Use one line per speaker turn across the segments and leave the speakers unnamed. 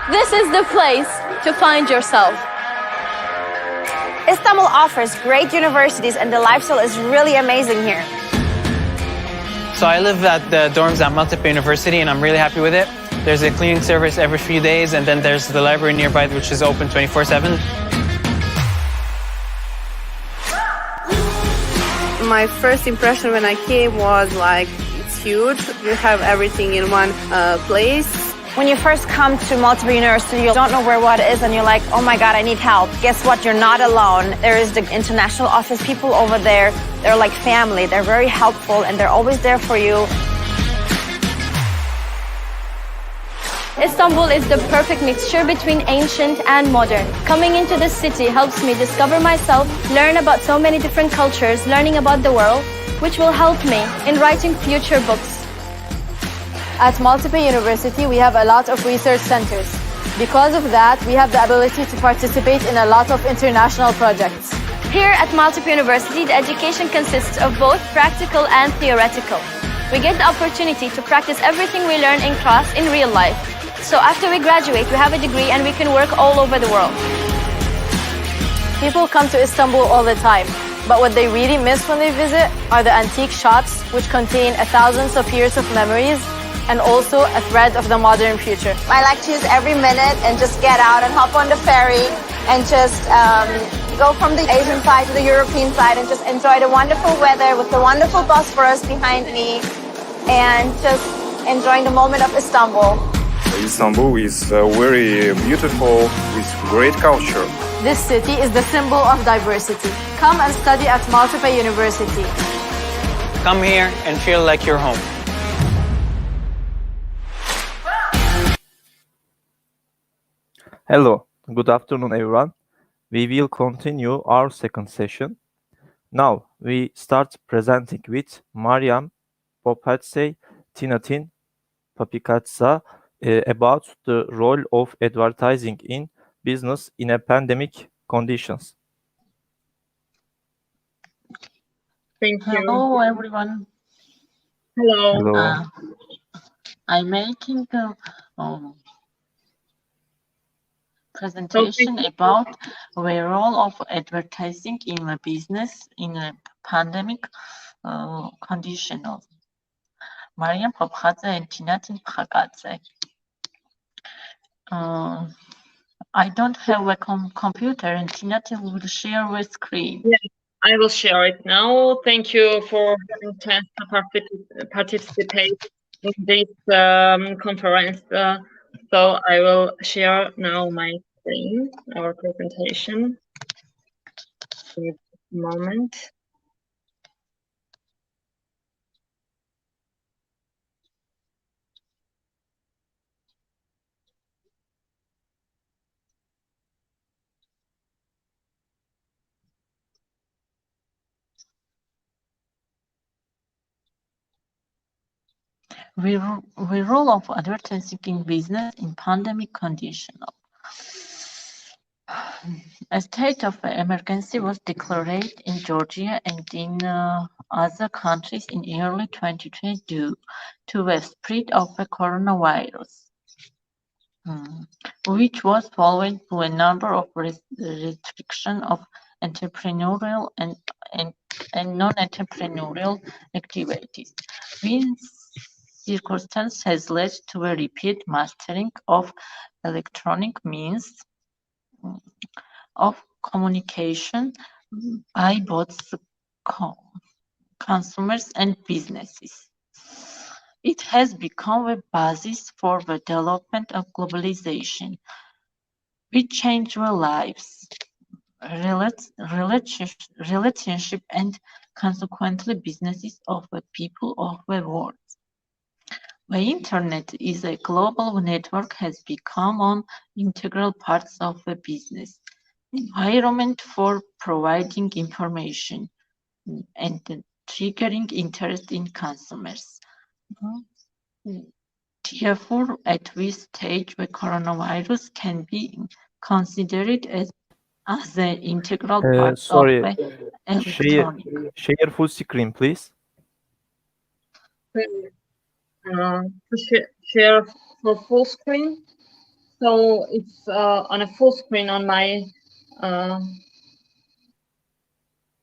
This is the place to find yourself.
Istanbul offers great universities and the lifestyle is really amazing here.
So I live at the dorms at Maltepe University and I'm really happy with it. There's a cleaning service every few days and then there's the library nearby which is open 24/7.
My first impression when I came was like, it's huge. You have everything in one place.
When you first come to Maltepe University, you don't know where what is and you're like, oh my God, I need help. Guess what? You're not alone. There is the international office people over there. They're like family. They're very helpful and they're always there for you.
Istanbul is the perfect mixture between ancient and modern. Coming into this city helps me discover myself, learn about so many different cultures, learning about the world, which will help me in writing future books.
At Maltepe University, we have a lot of research centers. Because of that, we have the ability to participate in a lot of international projects.
Here at Maltepe University, the education consists of both practical and theoretical. We get the opportunity to practice everything we learn in class in real life. So after we graduate, we have a degree and we can work all over the world.
People come to Istanbul all the time, but what they really miss when they visit are the antique shops, which contain thousands of years of memories and also a thread of the modern future.
I like to use every minute and just get out and hop on the ferry and just go from the Asian side to the European side and just enjoy the wonderful weather with the wonderful Bosphorus behind me and just enjoying the moment of Istanbul.
Istanbul is very beautiful with great culture.
This city is the symbol of diversity. Come and study at Maltepe University.
Come here and feel like you're home.
Hello, good afternoon everyone. We will continue our second session. Now we start presenting with Mariam Popatse Tinatin Papikatsa about the role of advertising in business in a pandemic conditions.
Thank you.
Hello, everyone.
Hello.
Hello.
I'm making a presentation about the role of advertising in a business in a pandemic condition. Mariam Popkhadze and Tinatin Pakadze. I don't have a computer and Tinatin will share the screen.
Yes, I will share it now. Thank you for having a chance to participate in this conference. So I will share now my screen, our presentation. Give a moment.
The role of advertising in business in pandemic condition. A state of emergency was declared in Georgia and in other countries in early 2020 due to the spread of the coronavirus, which was followed by a number of restrictions of entrepreneurial and non-entrepreneurial activities. This circumstance has led to a repeat mastering of electronic means of communication by both consumers and businesses. It has become a basis for the development of globalization, which changed our lives, relationship, and consequently businesses of the people of the world. The Internet is a global network has become an integral part of the business environment for providing information and triggering interest in consumers. Therefore, at this stage, the coronavirus can be considered as an integral part of the electronic.
Share full screen, please.
To share for full screen. So it's on a full screen on my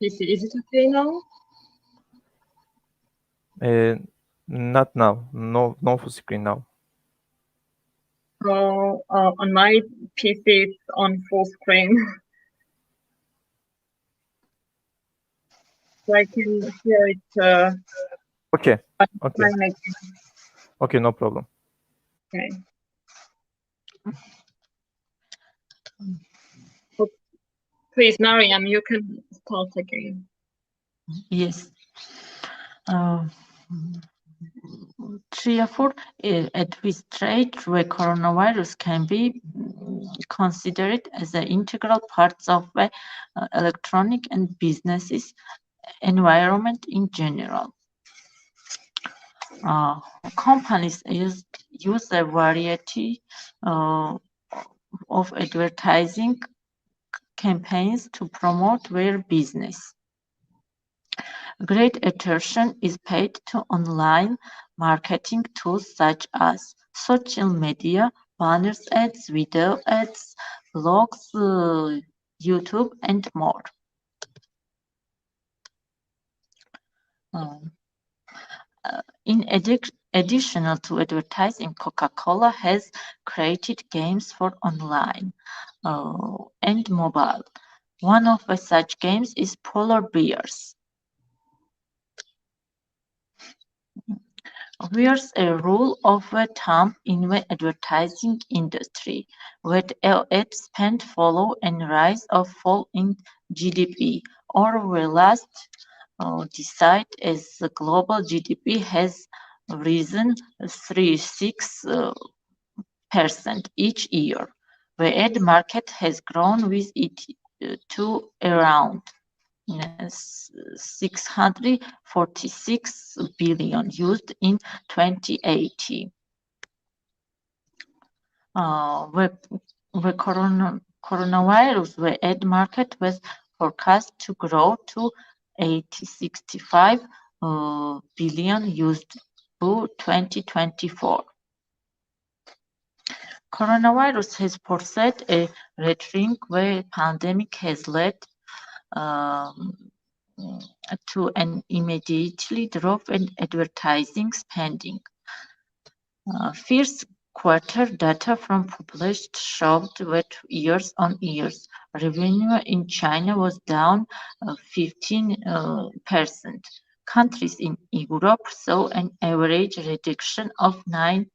PC. Is it okay now?
Not now. No full screen now.
So on my PC, it's on full screen. So I can hear it.
Okay. Okay.
Again.
Okay, no problem.
Okay. Please, Mariam, you can start again.
Yes. Therefore, administrate the coronavirus can be considered as an integral part of the electronic and businesses environment in general. Companies use a variety of advertising campaigns to promote their business. Great attention is paid to online marketing tools such as social media, banners ads, video ads, blogs, YouTube, and more. In addition to advertising, Coca-Cola has created games for online and mobile. One of such games is Polar Bears. There's a rule of thumb in the advertising industry, that ad spend follow and rise or fall in GDP, or the last decide as the global GDP has risen 3.6% each year. The ad market has grown with it to around 646 billion used in 2018. The coronavirus, the ad market was forecast to grow to 865 billion used to 2024. Coronavirus has forced a rethink the pandemic has led to an immediately drop in advertising spending. First quarter data from published showed that years-on-years revenue in China was down 15%. Countries in Europe saw an average reduction of 9%.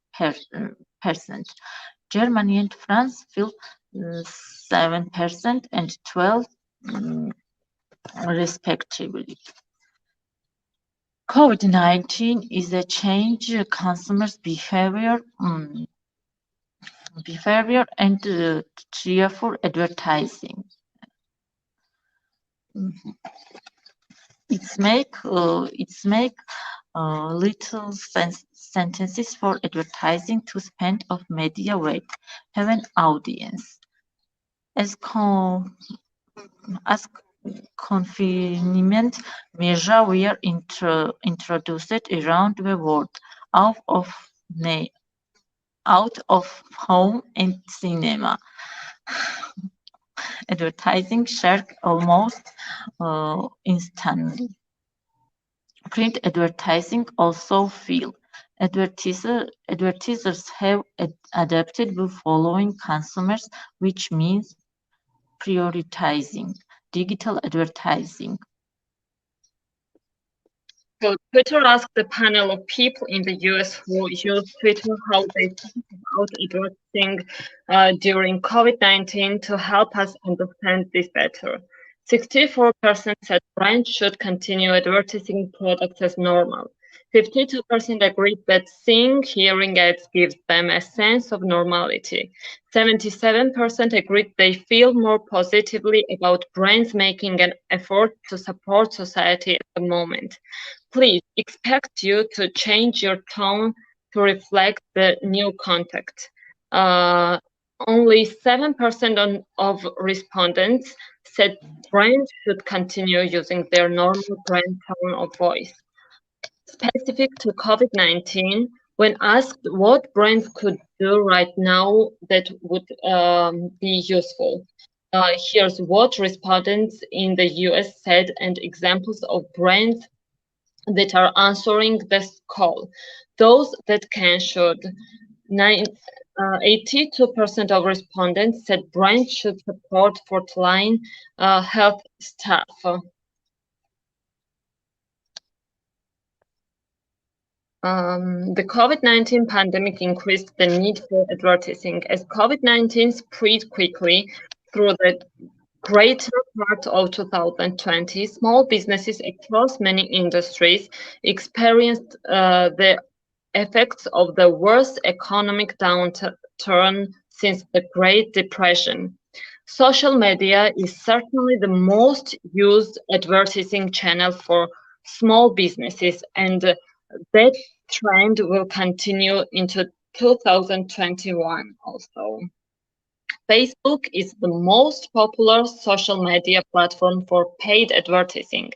Germany and France fell 7% and 12% respectively. COVID-19 is a change consumers' behavior and therefore advertising. It's make little sentences for advertising to spend of media weight have an audience. As confinement measures were introduced around the world out of home and cinema. Advertising shrank almost instantly. Print advertising also fell. Advertisers have adapted to following consumers, which means prioritizing digital advertising.
So Twitter asked a panel of people in the US who use Twitter how they think about advertising during COVID-19 to help us understand this better. 64% said brands should continue advertising products as normal. 52% agreed that seeing, hearing ads gives them a sense of normality. 77% agreed they feel more positively about brands making an effort to support society at the moment. Please expect you to change your tone to reflect the new context. Only 7% of respondents said brands should continue using their normal brand tone of voice. Specific to COVID-19, When asked what brands could do right now that would be useful, here's what respondents in the US said and examples of brands that are answering this call. Those that can should. 82% of respondents said brands should support frontline health staff. The COVID-19 pandemic increased the need for advertising. As COVID-19 spread quickly through the greater part of 2020, small businesses across many industries experienced the effects of the worst economic downturn since the Great Depression. Social media is certainly the most used advertising channel for small businesses, and that trend will continue into 2021 also. Facebook is the most popular social media platform for paid advertising.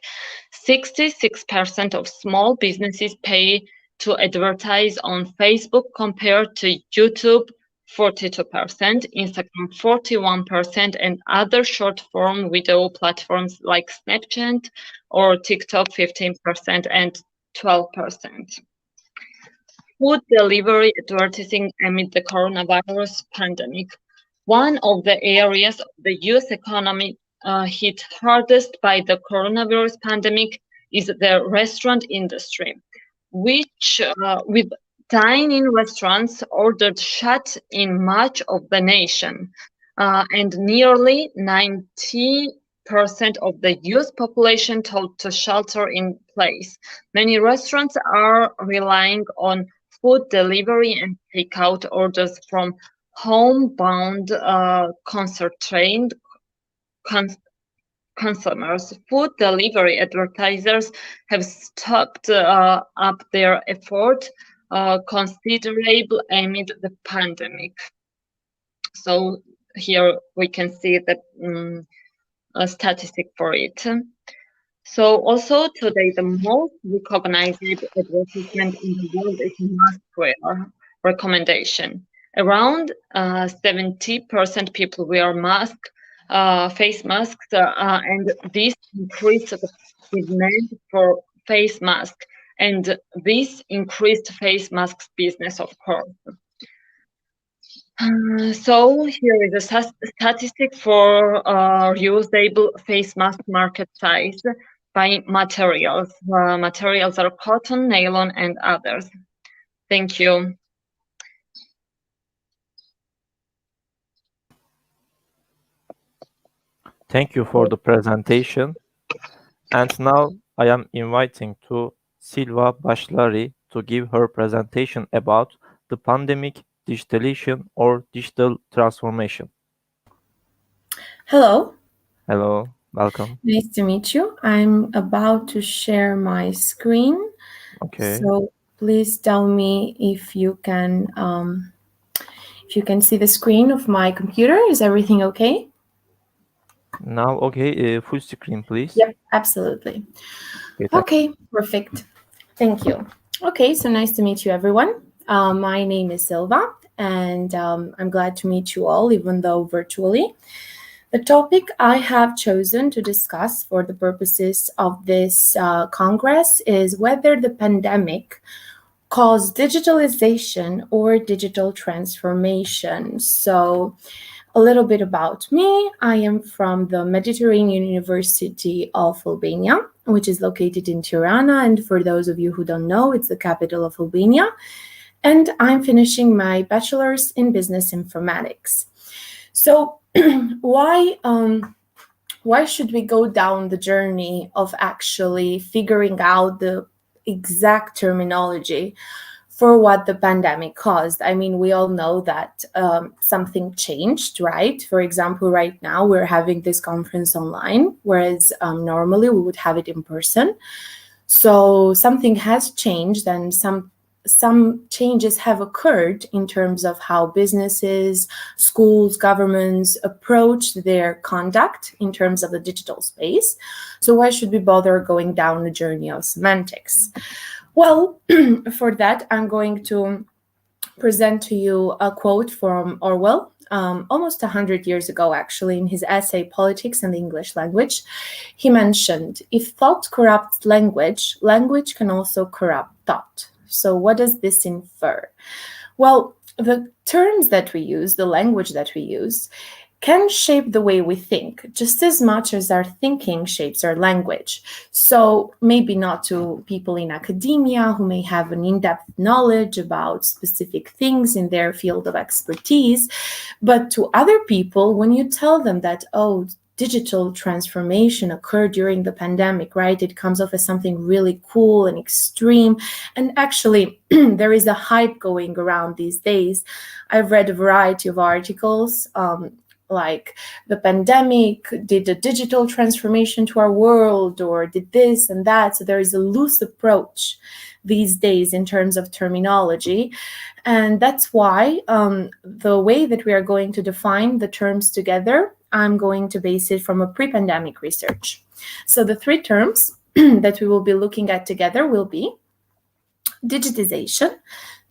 66% of small businesses pay to advertise on Facebook compared to YouTube, 42%, Instagram, 41%, and other short-form video platforms like Snapchat or TikTok, 15% and 12%. Food delivery advertising amid the coronavirus pandemic. One of the areas of the US economy hit hardest by the coronavirus pandemic is the restaurant industry, which with dine-in restaurants ordered shut in much of the nation, and nearly 90% of the US population told to shelter in place. Many restaurants are relying on food delivery and takeout orders from homebound concentrated consumers. Food delivery advertisers have stepped up their effort considerably amid the pandemic. So here we can see the a statistic for it. So also today the most recognized advertisement in the world is maskwear recommendation. Around 70% people wear face masks, and this increased the demand for face masks, and this increased face masks business, of course. So here is a statistic for reusable face mask market size by materials. Materials are cotton, nylon, and others. Thank you.
Thank you for the presentation. And now I am inviting to Silva Bashlari to give her presentation about the pandemic, digitalization or digital transformation.
Hello.
Hello, welcome.
Nice to meet you. I'm about to share my screen.
Okay.
So please tell me if you can see the screen of my computer. Is everything okay?
Now, okay, full screen, please.
Yep, absolutely. Okay, perfect. Thank you. Okay, so nice to meet you, everyone. My name is Silva, and I'm glad to meet you all, even though virtually. The topic I have chosen to discuss for the purposes of this Congress is whether the pandemic caused digitalization or digital transformation. So a little bit about me. I am from the Mediterranean University of Albania, which is located in Tirana. And for those of you who don't know, it's the capital of Albania. And I'm finishing my bachelor's in business informatics. So why should we go down the journey of actually figuring out the exact terminology for what the pandemic caused? I mean, we all know that something changed, right? For example, right now we're having this conference online, whereas normally we would have it in person. So something has changed, and some changes have occurred in terms of how businesses, schools, governments approach their conduct in terms of the digital space. So why should we bother going down the journey of semantics? Well, for that, I'm going to present to you a quote from Orwell, almost 100 years ago, actually, in his essay, Politics and the English Language. He mentioned, if thought corrupts language, language can also corrupt thought. So what does this infer? Well, the terms that we use, the language that we use, can shape the way we think just as much as our thinking shapes our language. So maybe not to people in academia who may have an in-depth knowledge about specific things in their field of expertise, but to other people, when you tell them that, oh, digital transformation occurred during the pandemic, right? It comes off as something really cool and extreme. And actually, there is a hype going around these days. I've read a variety of articles, like the pandemic did a digital transformation to our world, or did this and that. So there is a loose approach these days in terms of terminology. And that's why the way that we are going to define the terms together, I'm going to base it from a pre-pandemic research. So the three terms that we will be looking at together will be digitization,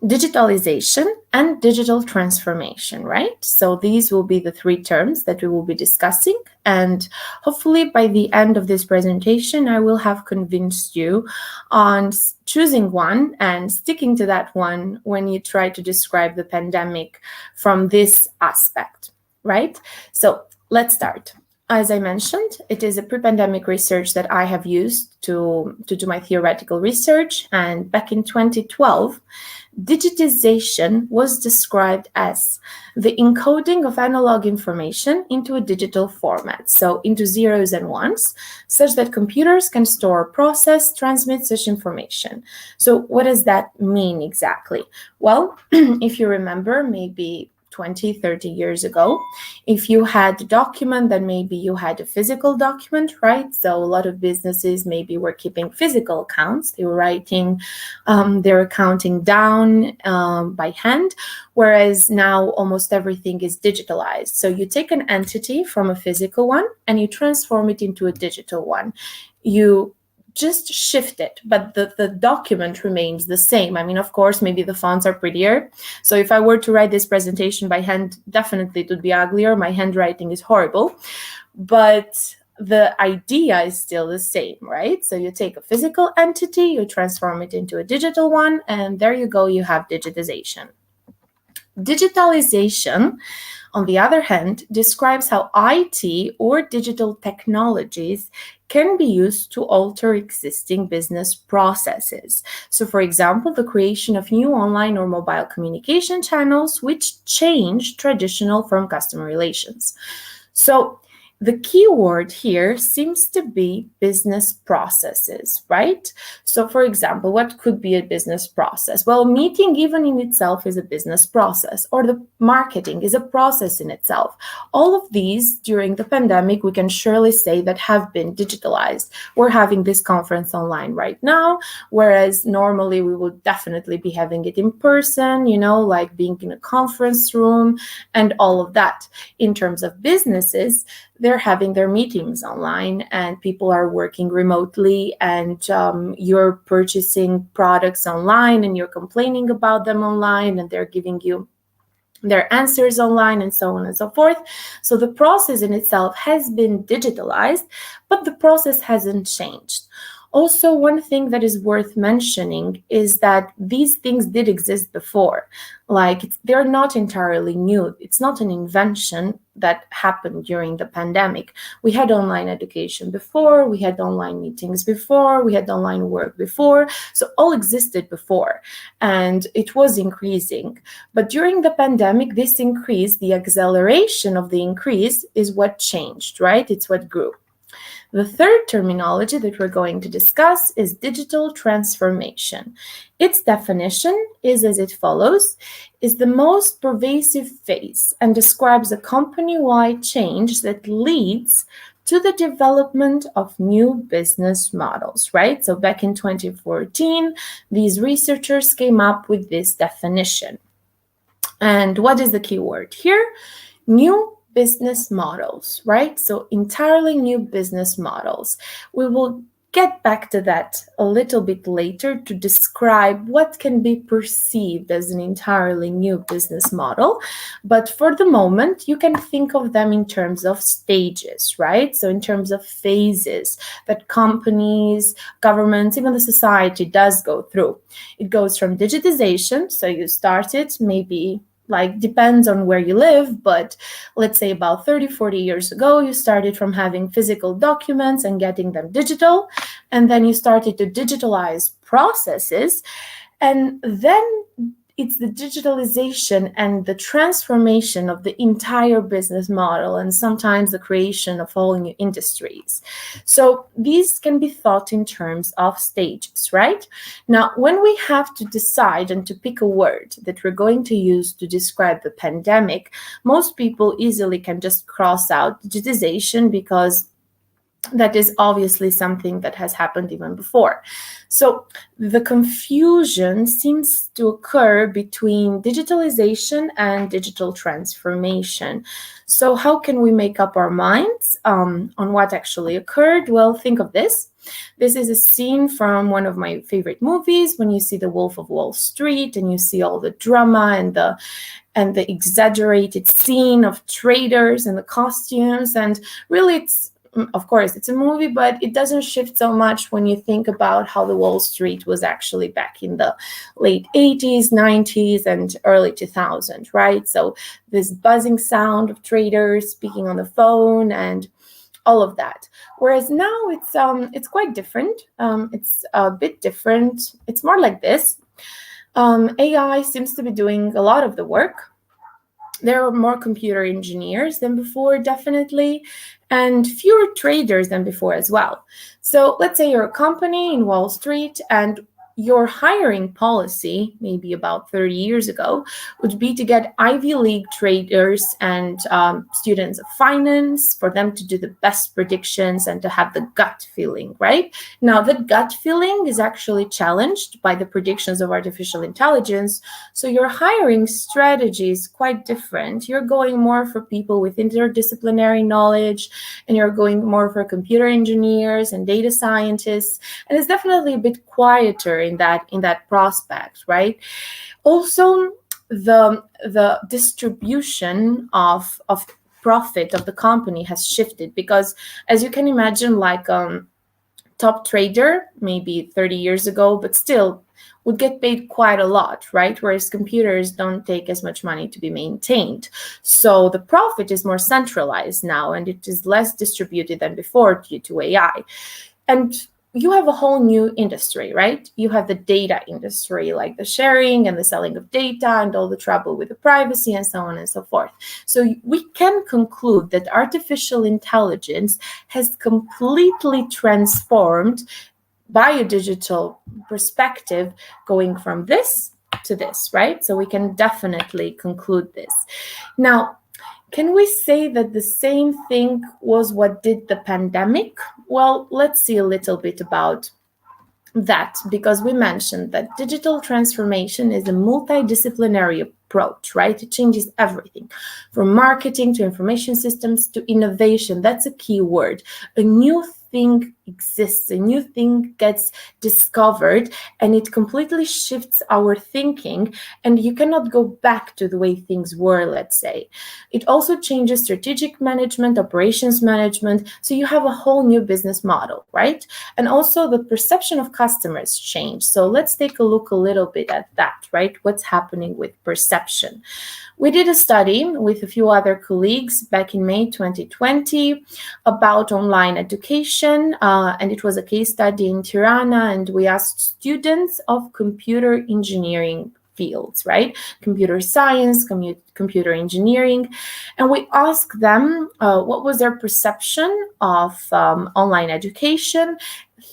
digitalization, and digital transformation, right? So these will be the three terms that we will be discussing. And hopefully by the end of this presentation, I will have convinced you on choosing one and sticking to that one when you try to describe the pandemic from this aspect, right? So let's start. As I mentioned, it is a pre-pandemic research that I have used to do my theoretical research. And back in 2012, digitization was described as the encoding of analog information into a digital format, so into zeros and ones, such that computers can store, process, transmit such information. So what does that mean exactly? Well, if you remember, maybe 20, 30 years ago, if you had a document, then maybe you had a physical document, right? So a lot of businesses maybe were keeping physical accounts. They were writing their accounting down by hand, whereas now almost everything is digitalized. So you take an entity from a physical one and you transform it into a digital one. You just shift it, but the document remains the same. I mean, of course, maybe the fonts are prettier. So if I were to write this presentation by hand, definitely it would be uglier. My handwriting is horrible, but the idea is still the same, right? So you take a physical entity, you transform it into a digital one, and there you go, you have digitization. Digitalization, on the other hand, describes how IT or digital technologies can be used to alter existing business processes. So, for example, the creation of new online or mobile communication channels which change traditional firm customer relations. So, the key word here seems to be business processes, right? So for example, what could be a business process? Well, meeting even in itself is a business process, or the marketing is a process in itself. All of these during the pandemic, we can surely say that have been digitalized. We're having this conference online right now, whereas normally we would definitely be having it in person, you know, like being in a conference room and all of that. In terms of businesses, they're having their meetings online and people are working remotely, and you're purchasing products online and you're complaining about them online and they're giving you their answers online and so on and so forth. So the process in itself has been digitalized, but the process hasn't changed. Also, one thing that is worth mentioning is that these things did exist before. Like, they're not entirely new. It's not an invention that happened during the pandemic. We had online education before, we had online meetings before, we had online work before. So all existed before, and it was increasing. But during the pandemic, this increase, the acceleration of the increase is what changed, right? It's what grew. The third terminology that we're going to discuss is digital transformation. Its definition is as it follows: is the most pervasive phase and describes a company-wide change that leads to the development of new business models, right? So back in 2014, these researchers came up with this definition. And what is the key word here? New business models, right? So entirely new business models. We will get back to that a little bit later to describe what can be perceived as an entirely new business model. But for the moment, you can think of them in terms of stages, right? So in terms of phases that companies, governments, even the society does go through. It goes from digitization, so you started maybe depends on where you live, but let's say about 30, 40 years ago, you started from having physical documents and getting them digital, and then you started to digitalize processes, and then it's the digitalization and the transformation of the entire business model, and sometimes the creation of whole new industries. So these can be thought in terms of stages, right? Now, when we have to decide and to pick a word that we're going to use to describe the pandemic, most people easily can just cross out digitization because that is obviously something that has happened even before. So the confusion seems to occur between digitalization and digital transformation. So how can we make up our minds on what actually occurred? Well, think of this. This is a scene from one of my favorite movies, when you see The Wolf of Wall Street and you see all the drama and the exaggerated scene of traders and the costumes. And really, of course, it's a movie, but it doesn't shift so much when you think about how the Wall Street was actually back in the late 80s, 90s, and early 2000s, right? So this buzzing sound of traders speaking on the phone and all of that. Whereas now it's quite different. It's a bit different. It's more like this. AI seems to be doing a lot of the work. There are more computer engineers than before, definitely, and fewer traders than before as well. So let's say you're a company in Wall Street and your hiring policy, maybe about 30 years ago, would be to get Ivy League traders and students of finance for them to do the best predictions and to have the gut feeling, right? Now, that gut feeling is actually challenged by the predictions of artificial intelligence. So your hiring strategy is quite different. You're going more for people with interdisciplinary knowledge, and you're going more for computer engineers and data scientists. And it's definitely a bit quieter in that prospect, right? Also, the distribution of profit of the company has shifted, because as you can imagine, top trader maybe 30 years ago, but still would get paid quite a lot, right? Whereas computers don't take as much money to be maintained. So the profit is more centralized now, and it is less distributed than before due to AI. And you have a whole new industry, right? You have the data industry, like the sharing and the selling of data and all the trouble with the privacy and so on and so forth. So we can conclude that artificial intelligence has completely transformed by a digital perspective, going from this to this, right? So we can definitely conclude this. Now, can we say that the same thing was what did the pandemic? Well, let's see a little bit about that, because we mentioned that digital transformation is a multidisciplinary approach, right? It changes everything from marketing to information systems to innovation. That's a key word. A new thing exists, a new thing gets discovered, and it completely shifts our thinking, and you cannot go back to the way things were, let's say. It also changes strategic management, operations management, so you have a whole new business model, right? And also the perception of customers change. So let's take a look a little bit at that, right? What's happening with perception? We did a study with a few other colleagues back in May 2020 about online education, and it was a case study in Tirana, and we asked students of computer engineering fields, right? Computer science, computer engineering, and we asked them what was their perception of online education,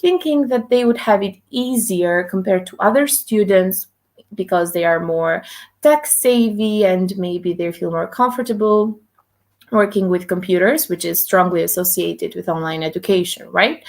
thinking that they would have it easier compared to other students because they are more tech savvy and maybe they feel more comfortable working with computers, which is strongly associated with online education, right?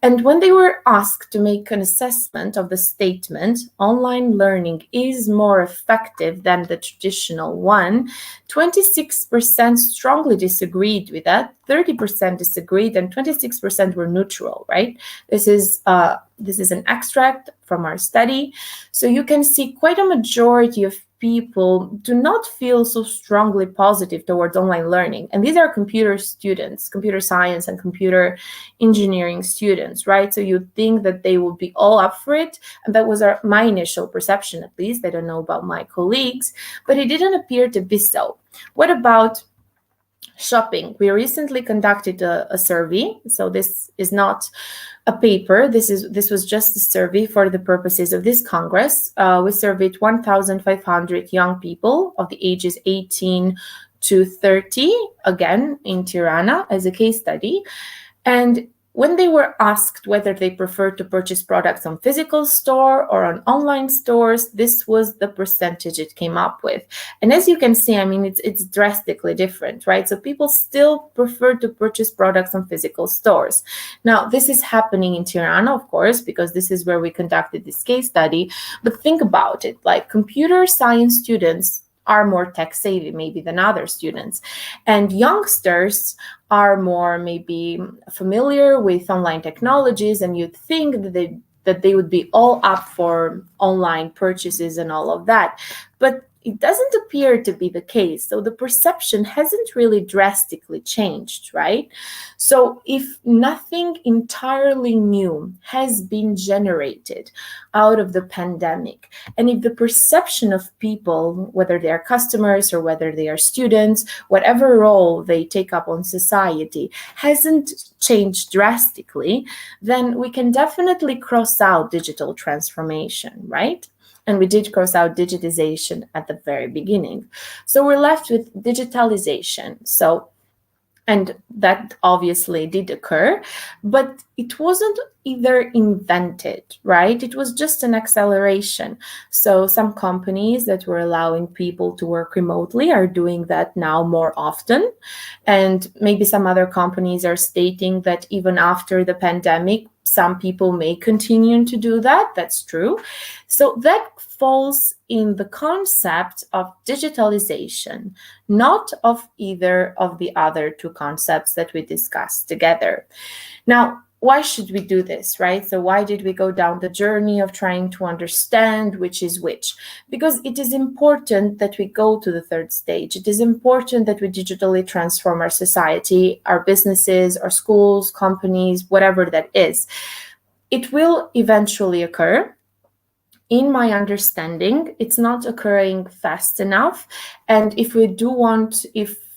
And when they were asked to make an assessment of the statement, online learning is more effective than the traditional one, 26% strongly disagreed with that, 30% disagreed, and 26% were neutral, right? This is an extract from our study. So you can see quite a majority of people do not feel so strongly positive towards online learning. And these are computer students, computer science and computer engineering students, right? So you'd think that they would be all up for it. And that was my initial perception, at least. I don't know about my colleagues, but it didn't appear to be so. What about shopping? We recently conducted a survey. So this is not a paper. This was just a survey for the purposes of this Congress. We surveyed 1,500 young people of the ages 18 to 30, again in Tirana as a case study. And when they were asked whether they preferred to purchase products on physical store or on online stores, this was the percentage it came up with. And as you can see, I mean, it's drastically different, right? So people still prefer to purchase products on physical stores. Now, this is happening in Tirana, of course, because this is where we conducted this case study. But think about it, like computer science students are more tech savvy maybe than other students. And youngsters are more maybe familiar with online technologies, and you'd think that they would be all up for online purchases and all of that. But it doesn't appear to be the case. So the perception hasn't really drastically changed, right? So if nothing entirely new has been generated out of the pandemic, and if the perception of people, whether they are customers or whether they are students, whatever role they take up on society, hasn't changed drastically, then we can definitely cross out digital transformation, right? And we did cross out digitization at the very beginning. So we're left with digitalization. And that obviously did occur, but it wasn't either invented, right? It was just an acceleration. So some companies that were allowing people to work remotely are doing that now more often. And maybe some other companies are stating that even after the pandemic, some people may continue to do that. That's true. So that falls in the concept of digitalization, not of either of the other two concepts that we discussed together. Now, why should we do this, right? So why did we go down the journey of trying to understand which is which? Because it is important that we go to the third stage. It is important that we digitally transform our society, our businesses, our schools, companies, whatever that is. It will eventually occur. In my understanding, it's not occurring fast enough. And if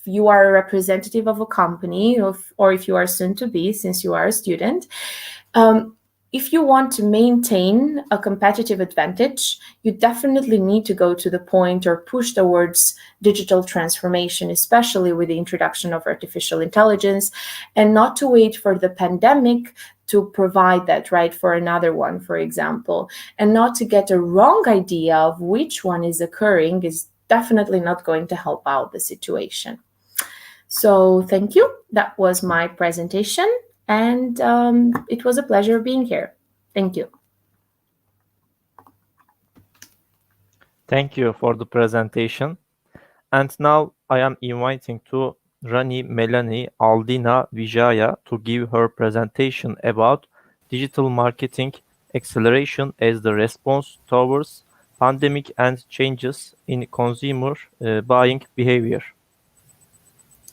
you are a representative of a company, or if you are soon to be, since you are a student, if you want to maintain a competitive advantage, you definitely need to go to the point or push towards digital transformation, especially with the introduction of artificial intelligence, and not to wait for the pandemic to provide that, right, for another one, for example, and not to get a wrong idea of which one is occurring is definitely not going to help out the situation. So thank you. That was my presentation, and it was a pleasure being here. Thank you.
Thank you for the presentation. And now I am inviting to Rani, Melanie, Aldina, Vijaya to give her presentation about digital marketing acceleration as the response towards pandemic and changes in consumer buying behavior.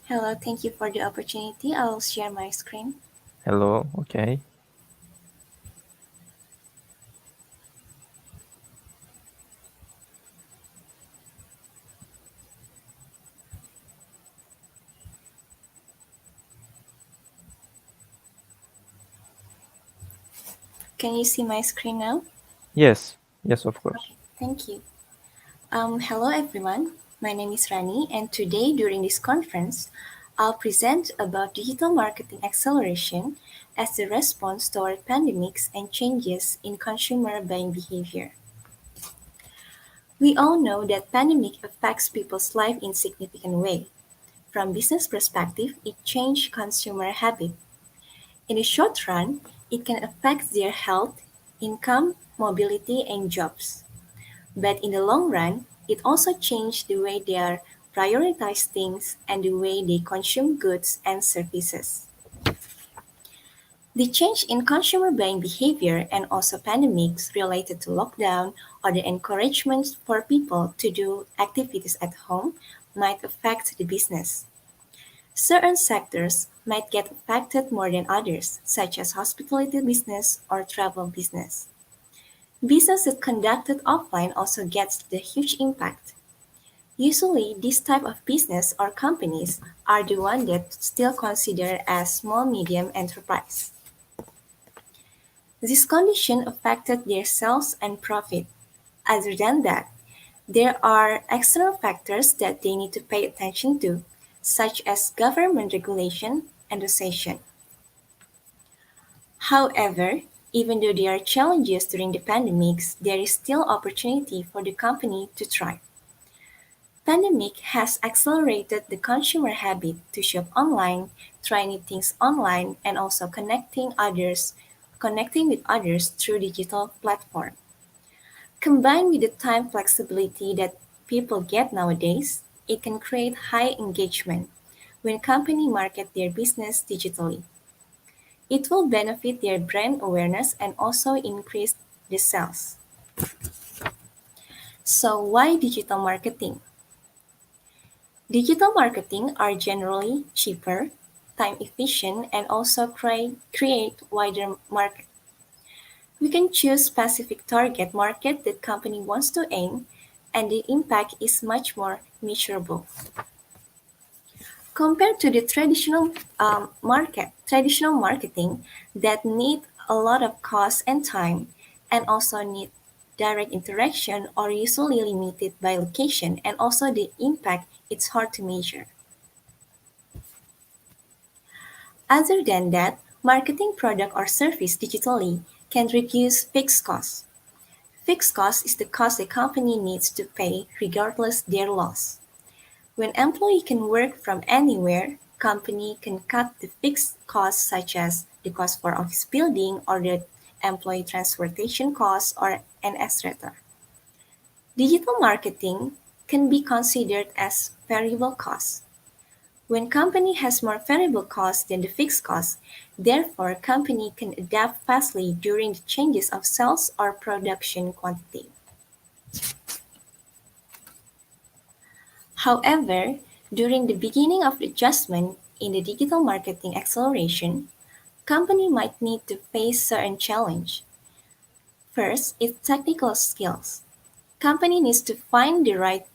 Hello, thank you for the opportunity. I'll share my screen.
Hello, okay.
Can you see my screen now?
Yes, of course.
Okay, thank you. Hello everyone, my name is Rani, and today during this conference, I'll present about digital marketing acceleration as the response toward pandemics and changes in consumer buying behavior. We all know that pandemic affects people's life in significant way. From business perspective, it changed consumer habit. In the short run, It can affect their health, income, mobility, and jobs. But in the long run, it also changed the way they prioritize things and the way they consume goods and services. The change in consumer buying behavior and also pandemics related to lockdown or the encouragement for people to do activities at home might affect the business. Certain sectors might get affected more than others, such as hospitality business or travel business. Business that conducted offline also gets the huge impact. Usually, this type of business or companies are the one that still considered as small-medium enterprise. This condition affected their sales and profit. Other than that, there are external factors that they need to pay attention to, such as government regulation and recession. However, even though there are challenges during the pandemics, there is still opportunity for the company to thrive. Pandemic has accelerated the consumer habit to shop online, try new things online, and also connecting with others through digital platform. Combined with the time flexibility that people get nowadays, it can create high engagement when companies market their business digitally. It will benefit their brand awareness and also increase the sales. So why digital marketing? Digital marketing are generally cheaper, time efficient, and also create wider market. We can choose specific target market that company wants to aim, and the impact is much more measurable. Compared to the traditional marketing that need a lot of cost and time, and also need direct interaction or usually limited by location, and also the impact it's hard to measure. Other than that, marketing product or service digitally can reduce fixed costs. Fixed cost is the cost a company needs to pay regardless their loss. When employee can work from anywhere, company can cut the fixed costs such as the cost for office building or the employee transportation costs or and etc. Digital marketing can be considered as variable costs. When company has more variable costs than the fixed costs, therefore company can adapt fastly during the changes of sales or production quantity. However, during the beginning of the adjustment in the digital marketing acceleration, company might need to face certain challenge. First is technical skills. Company needs to find the right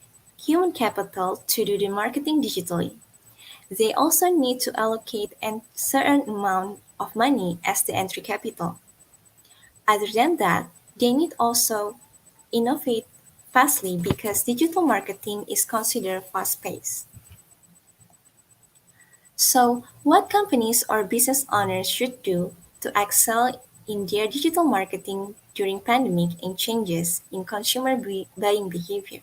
human capital to do the marketing digitally. They also need to allocate a certain amount of money as the entry capital. Other than that, they need also innovate fastly because digital marketing is considered fast-paced. So, what companies or business owners should do to excel in their digital marketing during pandemic and changes in consumer buying behavior?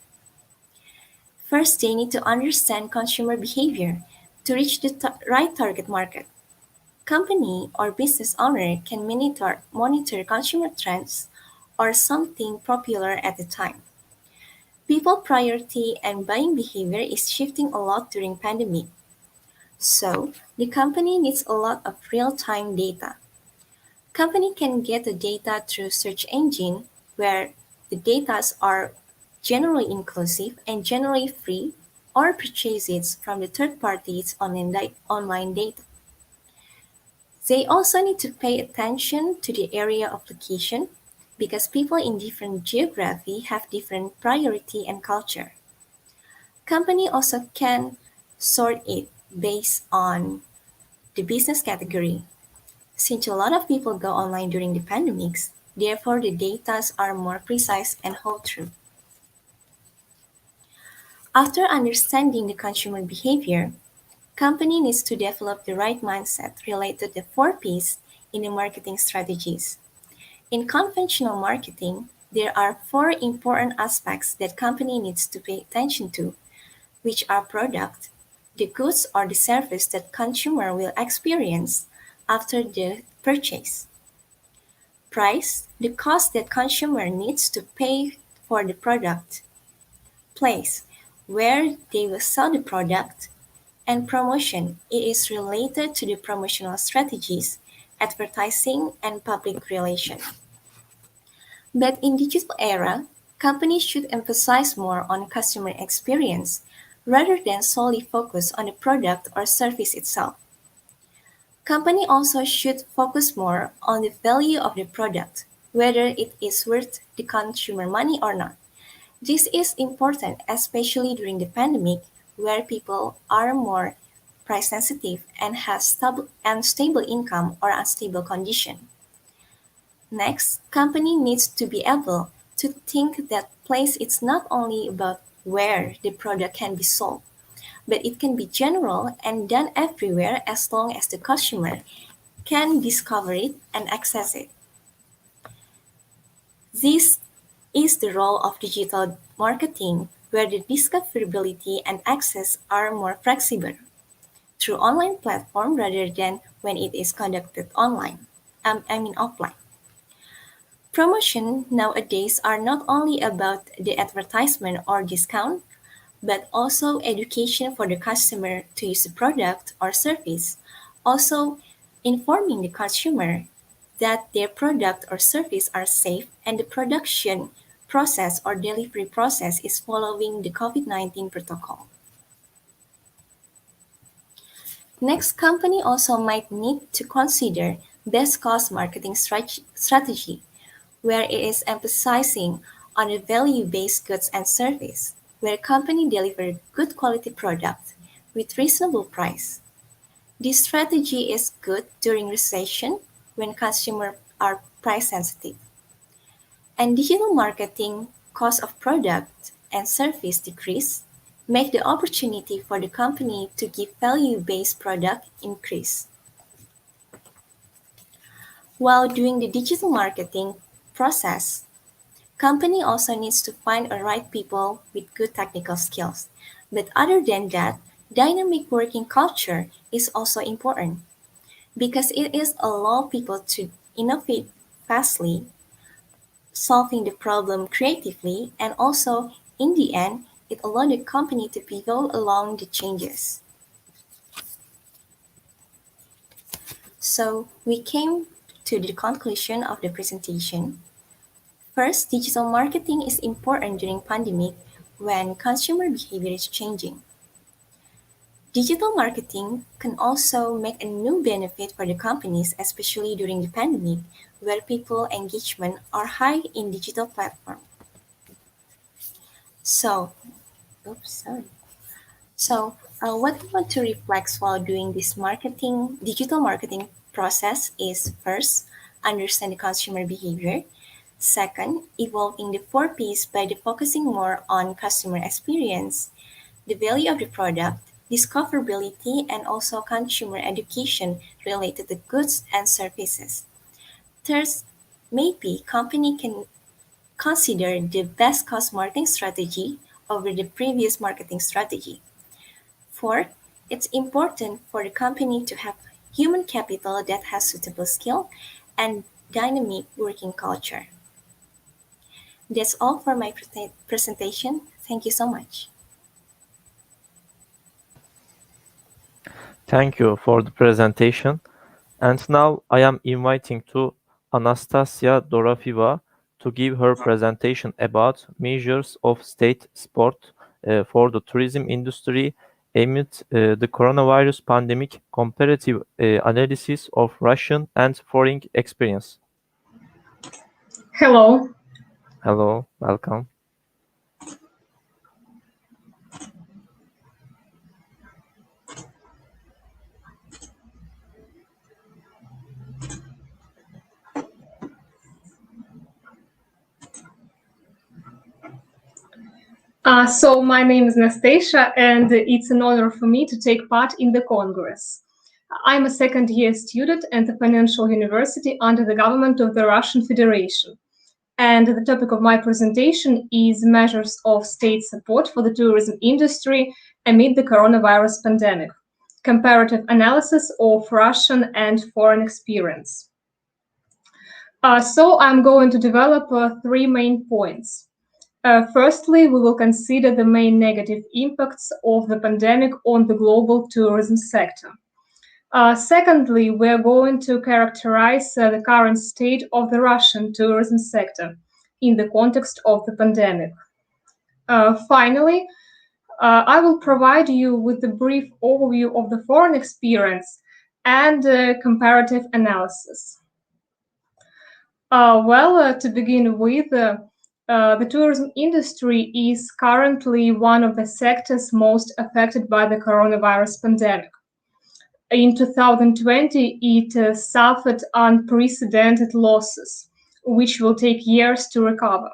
First, they need to understand consumer behavior to reach the right target market. Company or business owner can monitor consumer trends or something popular at the time. People priority and buying behavior is shifting a lot during pandemic. So, the company needs a lot of real-time data. Company can get the data through search engine where the data are generally inclusive and generally free or purchase it from the third parties online data. They also need to pay attention to the area of location because people in different geography have different priority and culture. Company also can sort it based on the business category. Since a lot of people go online during the pandemics, therefore the data are more precise and hold true. After understanding the consumer behavior, company needs to develop the right mindset related to the 4Ps in the marketing strategies. In conventional marketing, there are 4 important aspects that company needs to pay attention to, which are product, the goods or the service that consumer will experience after the purchase, Price, the cost that consumer needs to pay for the product. Place, where they will sell the product. And promotion, it is related to the promotional strategies, advertising, and public relations. But in digital era, companies should emphasize more on customer experience rather than solely focus on the product or service itself. Company also should focus more on the value of the product, whether it is worth the consumer money or not. This is important, especially during the pandemic, where people are more price sensitive and have unstable income or unstable condition. Next, company needs to be able to think that place is not only about where the product can be sold, but it can be general and done everywhere as long as the consumer can discover it and access it. This is the role of digital marketing, where the discoverability and access are more flexible through online platform rather than when it is conducted offline. Promotion nowadays are not only about the advertisement or discount, but also education for the customer to use the product or service, also informing the consumer that their product or service are safe and the production process or delivery process is following the COVID-19 protocol. Next, company also might need to consider best cost marketing strategy, where it is emphasizing on the value-based goods and service, where company deliver good quality product with reasonable price. This strategy is good during recession when consumers are price sensitive. And digital marketing cost of product and service decrease make the opportunity for the company to give value-based product increase. While doing the digital marketing process, company also needs to find a right people with good technical skills. But other than that, dynamic working culture is also important because it is allow people to innovate fastly, solving the problem creatively, and also in the end, it allowed the company to pivot along the changes. So we came to the conclusion of the presentation. First, digital marketing is important during pandemic when consumer behavior is changing. Digital marketing can also make a new benefit for the companies, especially during the pandemic, where people engagement are high in digital platform. So, what we want to reflect while doing this digital marketing process is first, understand the consumer behavior. Second, evolving the 4Ps by focusing more on customer experience, the value of the product, discoverability, and also consumer education related to goods and services. Third, maybe company can consider the best cost marketing strategy over the previous marketing strategy. Fourth, it's important for the company to have human capital that has suitable skill and dynamic working culture. That's all for my presentation. Thank you so much.
Thank you for the presentation. And now I am inviting to Anastasia Dorofieva to give her presentation about measures of state support for the tourism industry amid the coronavirus pandemic, comparative analysis of Russian and foreign experience.
Hello.
Hello, welcome.
So my name is Nastasia, and it's an honor for me to take part in the Congress. I'm a second-year student at the Financial University under the government of the Russian Federation. And the topic of my presentation is measures of state support for the tourism industry amid the coronavirus pandemic, comparative analysis of Russian and foreign experience. So I'm going to develop 3 main points. Firstly, we will consider the main negative impacts of the pandemic on the global tourism sector. Secondly, we are going to characterize the current state of the Russian tourism sector in the context of the pandemic. Finally, I will provide you with a brief overview of the foreign experience and comparative analysis. To begin with, the tourism industry is currently one of the sectors most affected by the coronavirus pandemic. In 2020, it suffered unprecedented losses, which will take years to recover.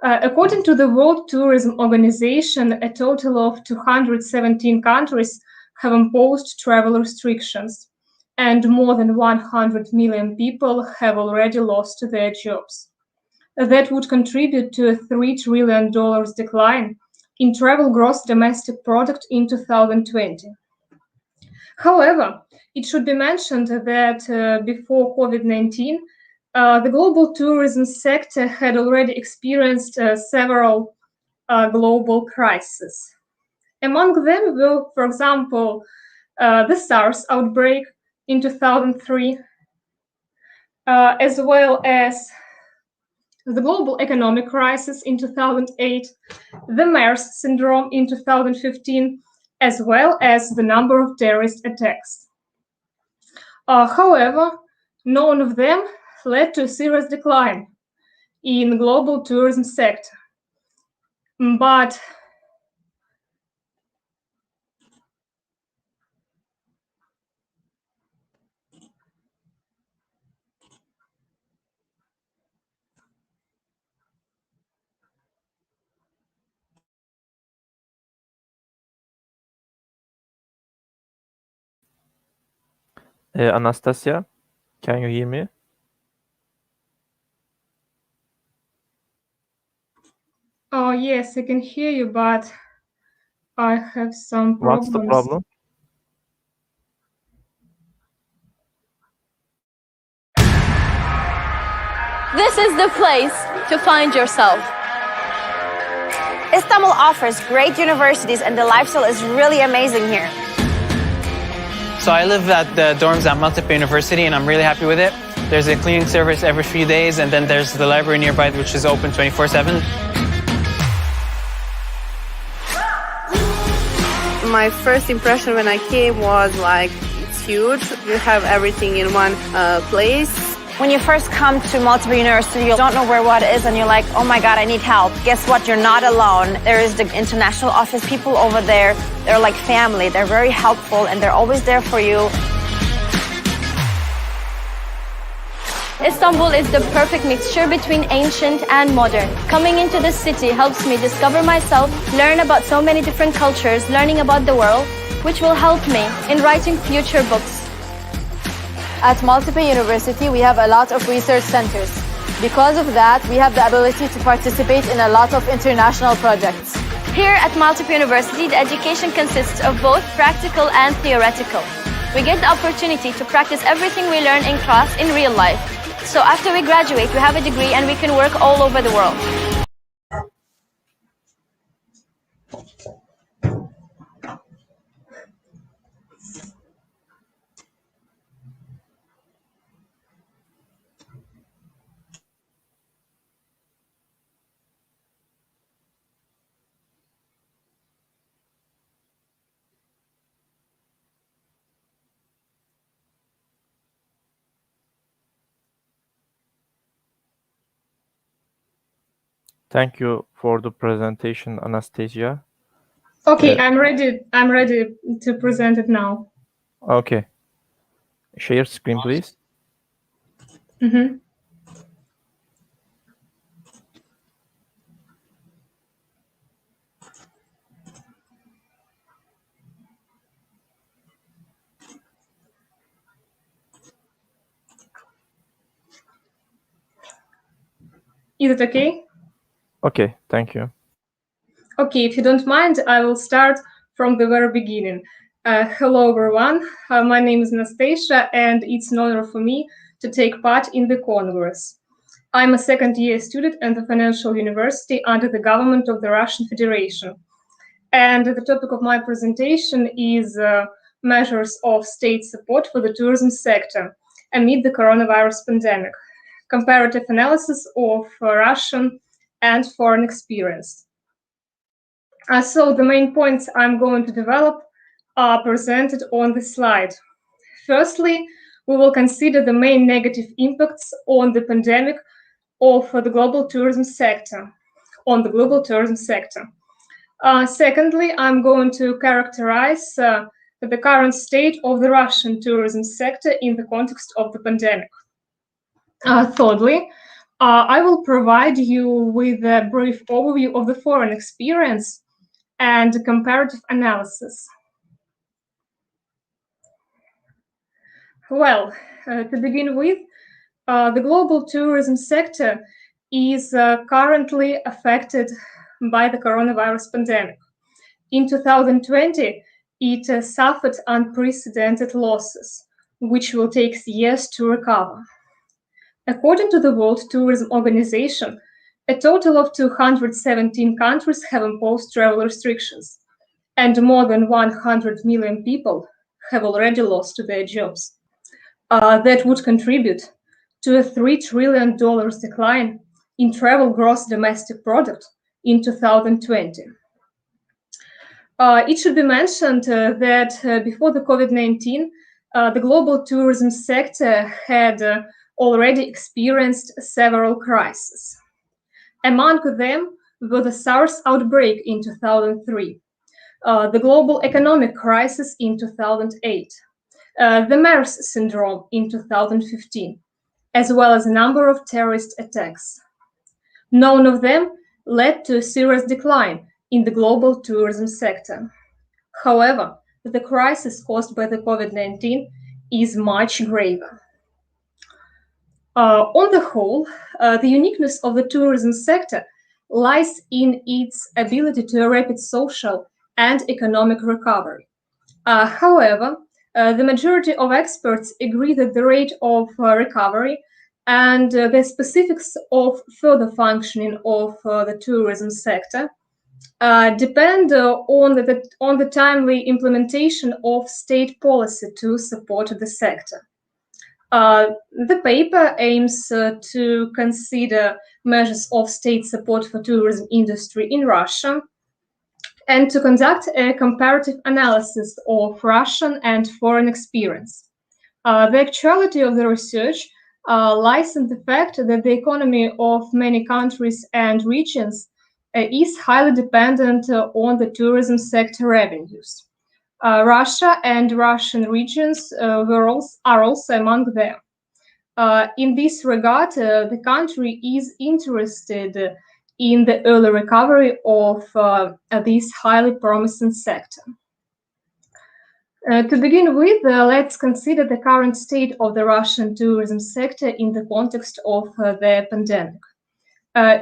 According to the World Tourism Organization, a total of 217 countries have imposed travel restrictions, and more than 100 million people have already lost their jobs. That would contribute to a $3 trillion decline in travel gross domestic product in 2020. However, it should be mentioned that before COVID-19, the global tourism sector had already experienced several global crises. Among them were, for example, the SARS outbreak in 2003, as well as the global economic crisis in 2008, the MERS syndrome in 2015, as well as the number of terrorist attacks. However, none of them led to a serious decline in the global tourism sector. But
Anastasia, can you hear me?
Oh, yes, I can hear you, but I have some problems.
What's the problem?
This is the place to find yourself.
Istanbul offers great universities and the lifestyle is really amazing here.
So I live at the dorms at Maltepe University and I'm really happy with it. There's a cleaning service every few days and then there's the library nearby which is open 24/7.
My first impression when I came was like, it's huge. You have everything in one place.
When you first come to Maltepe University, you don't know where what is and you're like, oh my God, I need help. Guess what? You're not alone. There is the international office people over there. They're like family. They're very helpful and they're always there for you.
Istanbul is the perfect mixture between ancient and modern. Coming into this city helps me discover myself, learn about so many different cultures, learning about the world, which will help me in writing future books.
At Maltepe University, we have a lot of research centers. Because of that, we have the ability to participate in a lot of international projects.
Here at Maltepe University, the education consists of both practical and theoretical. We get the opportunity to practice everything we learn in class in real life. So after we graduate, we have a degree and we can work all over the world.
Thank you for the presentation, Anastasia.
Okay, I'm ready to present it now.
Okay. Share screen, please.
Mm-hmm. Is it okay?
Okay, thank you.
Okay, if you don't mind, I will start from the very beginning. Hello, everyone. My name is Anastasia, and it's an honor for me to take part in the Congress. I'm a second-year student at the Financial University under the government of the Russian Federation. And the topic of my presentation is measures of state support for the tourism sector amid the coronavirus pandemic, comparative analysis of Russian and foreign experience. So the main points I'm going to develop are presented on the slide. Firstly, we will consider the main negative impacts on the pandemic of the global tourism sector, Secondly, I'm going to characterize the current state of the Russian tourism sector in the context of the pandemic. Thirdly, I will provide you with a brief overview of the foreign experience and comparative analysis. Well, to begin with, the global tourism sector is currently affected by the coronavirus pandemic. In 2020, it suffered unprecedented losses, which will take years to recover. According to the World Tourism Organization, a total of 217 countries have imposed travel restrictions, and more than 100 million people have already lost their jobs. That would contribute to a $3 trillion decline in travel gross domestic product in 2020. It should be mentioned that before the COVID-19, the global tourism sector had already experienced several crises. Among them were the SARS outbreak in 2003, the global economic crisis in 2008, the MERS syndrome in 2015, as well as a number of terrorist attacks. None of them led to a serious decline in the global tourism sector. However, the crisis caused by the COVID-19 is much graver. On the whole, the uniqueness of the tourism sector lies in its ability to a rapid social and economic recovery. However, the majority of experts agree that the rate of recovery and the specifics of further functioning of the tourism sector depend on the timely implementation of state policy to support the sector. The paper aims to consider measures of state support for tourism industry in Russia and to conduct a comparative analysis of Russian and foreign experience. The actuality of the research lies in the fact that the economy of many countries and regions is highly dependent on the tourism sector revenues. Russia and Russian regions are also among them. In this regard, the country is interested in the early recovery of this highly promising sector. To begin with, let's consider the current state of the Russian tourism sector in the context of the pandemic.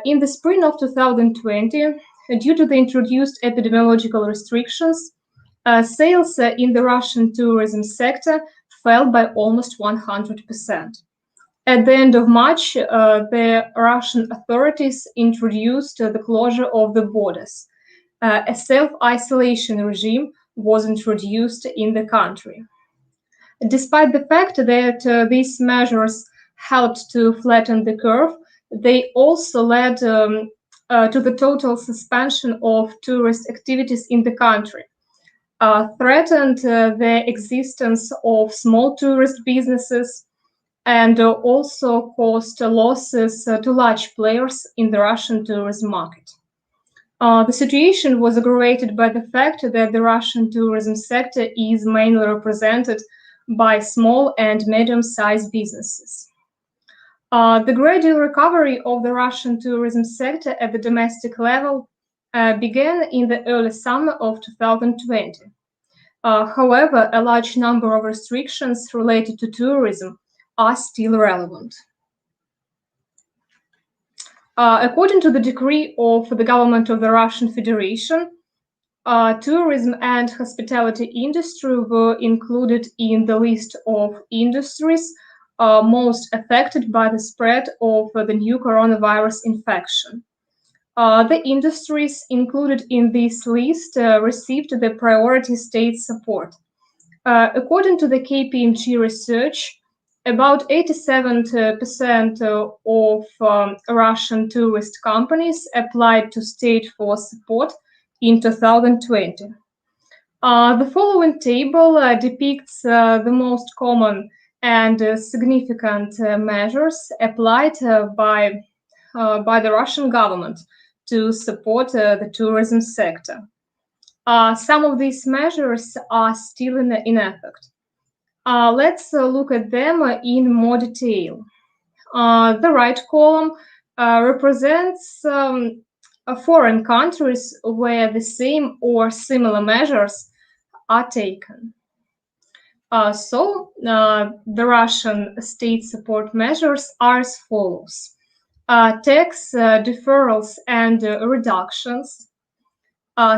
In the spring of 2020, due to the introduced epidemiological restrictions, sales in the Russian tourism sector fell by almost 100%. At the end of March, the Russian authorities introduced the closure of the borders. A self-isolation regime was introduced in the country. Despite the fact that these measures helped to flatten the curve, they also led to the total suspension of tourist activities in the country, threatened the existence of small tourist businesses, and also caused losses to large players in the Russian tourism market. The situation was aggravated by the fact that the Russian tourism sector is mainly represented by small and medium-sized businesses. The gradual recovery of the Russian tourism sector at the domestic level began in the early summer of 2020. However, a large number of restrictions related to tourism are still relevant. According to the decree of the government of the Russian Federation, tourism and hospitality industry were included in the list of industries most affected by the spread of the new coronavirus infection. The industries included in this list received the priority state support. According to the KPMG research, about 87% of Russian tourist companies applied to state for support in 2020. The following table depicts the most common and significant measures applied by the Russian government to support the tourism sector. Some of these measures are still in effect. Let's look at them in more detail. The right column represents foreign countries where the same or similar measures are taken. The Russian state support measures are as follows. Tax deferrals and reductions,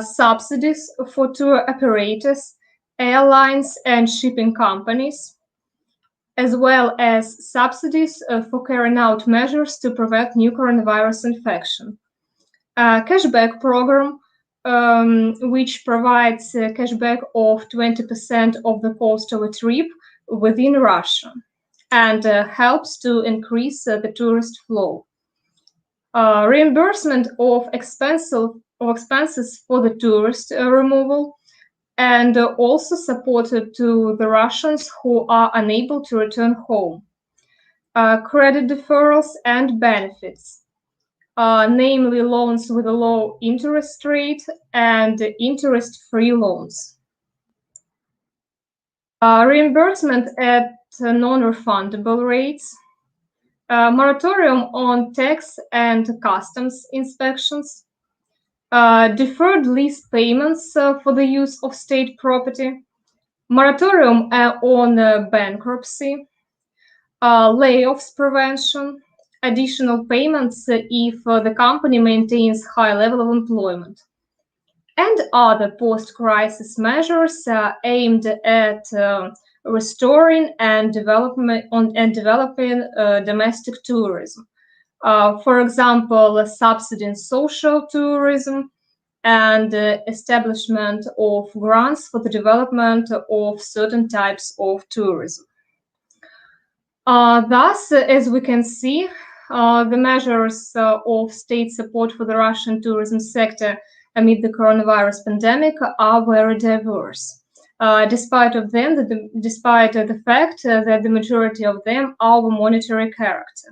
subsidies for tour operators, airlines and shipping companies, as well as subsidies for carrying out measures to prevent new coronavirus infection. Cashback program, which provides cashback of 20% of the cost of a trip within Russia and helps to increase the tourist flow. Reimbursement of expenses for the tourist removal, and also supported to the Russians who are unable to return home. Credit deferrals and benefits, namely loans with a low interest rate and interest-free loans. Reimbursement at non-refundable rates, moratorium on tax and customs inspections, deferred lease payments for the use of state property, moratorium on bankruptcy, layoffs prevention, additional payments if the company maintains high level of employment, and other post-crisis measures aimed at restoring and developing domestic tourism. For example, subsidy in social tourism and establishment of grants for the development of certain types of tourism. Thus, as we can see, the measures of state support for the Russian tourism sector amid the coronavirus pandemic are very diverse. Despite the fact that the majority of them are of a monetary character.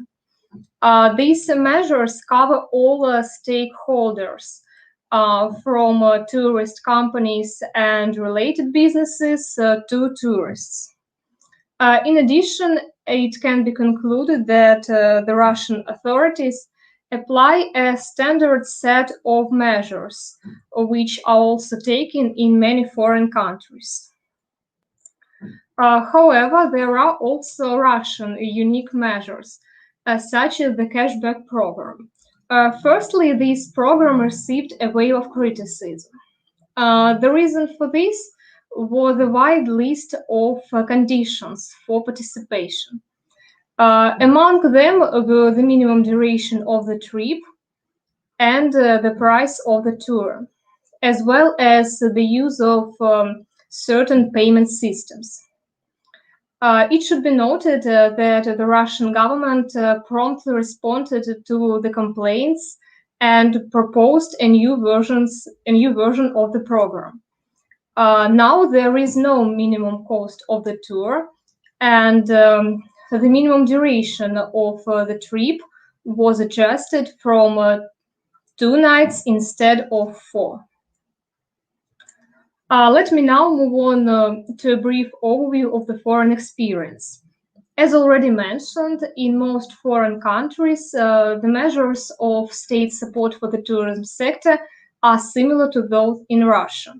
These measures cover all stakeholders, from tourist companies and related businesses to tourists. In addition, it can be concluded that the Russian authorities apply a standard set of measures, which are also taken in many foreign countries. However, there are also Russian unique measures, such as the Cashback Program. Firstly, this program received a wave of criticism. The reason for this was a wide list of conditions for participation. Among them were the minimum duration of the trip and the price of the tour, as well as the use of certain payment systems. It should be noted that the Russian government promptly responded to the complaints and proposed a new version of the program. Now there is no minimum cost of the tour, and the minimum duration of the trip was adjusted from 2 nights instead of 4. Let me now move on to a brief overview of the foreign experience. As already mentioned, in most foreign countries, the measures of state support for the tourism sector are similar to those in Russia.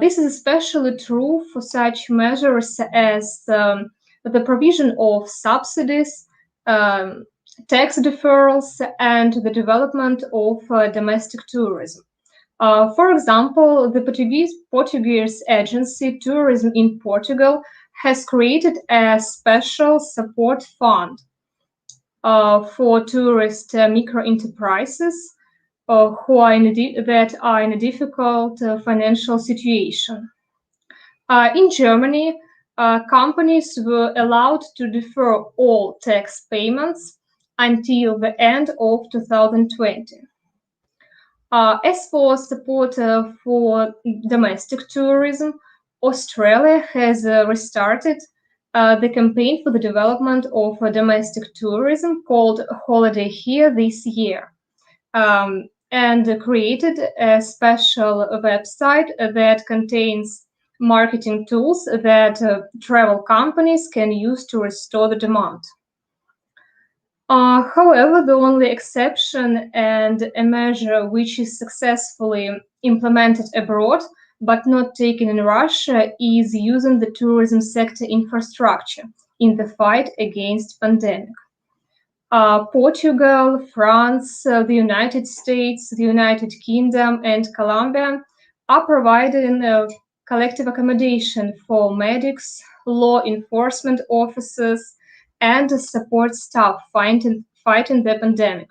This is especially true for such measures as the provision of subsidies, tax deferrals, and the development of domestic tourism. For example, the Portuguese agency Tourism in Portugal has created a special support fund for tourist micro-enterprises who are that are in a difficult financial situation. In Germany, companies were allowed to defer all tax payments until the end of 2020. As for support for domestic tourism, Australia has restarted the campaign for the development of domestic tourism called Holiday Here this year, and created a special website that contains marketing tools that travel companies can use to restore the demand. However, the only exception and a measure which is successfully implemented abroad but not taken in Russia is using the tourism sector infrastructure in the fight against pandemic. Portugal, France, the United States, the United Kingdom, and Colombia are providing collective accommodation for medics, law enforcement officers, and support staff fighting the pandemic.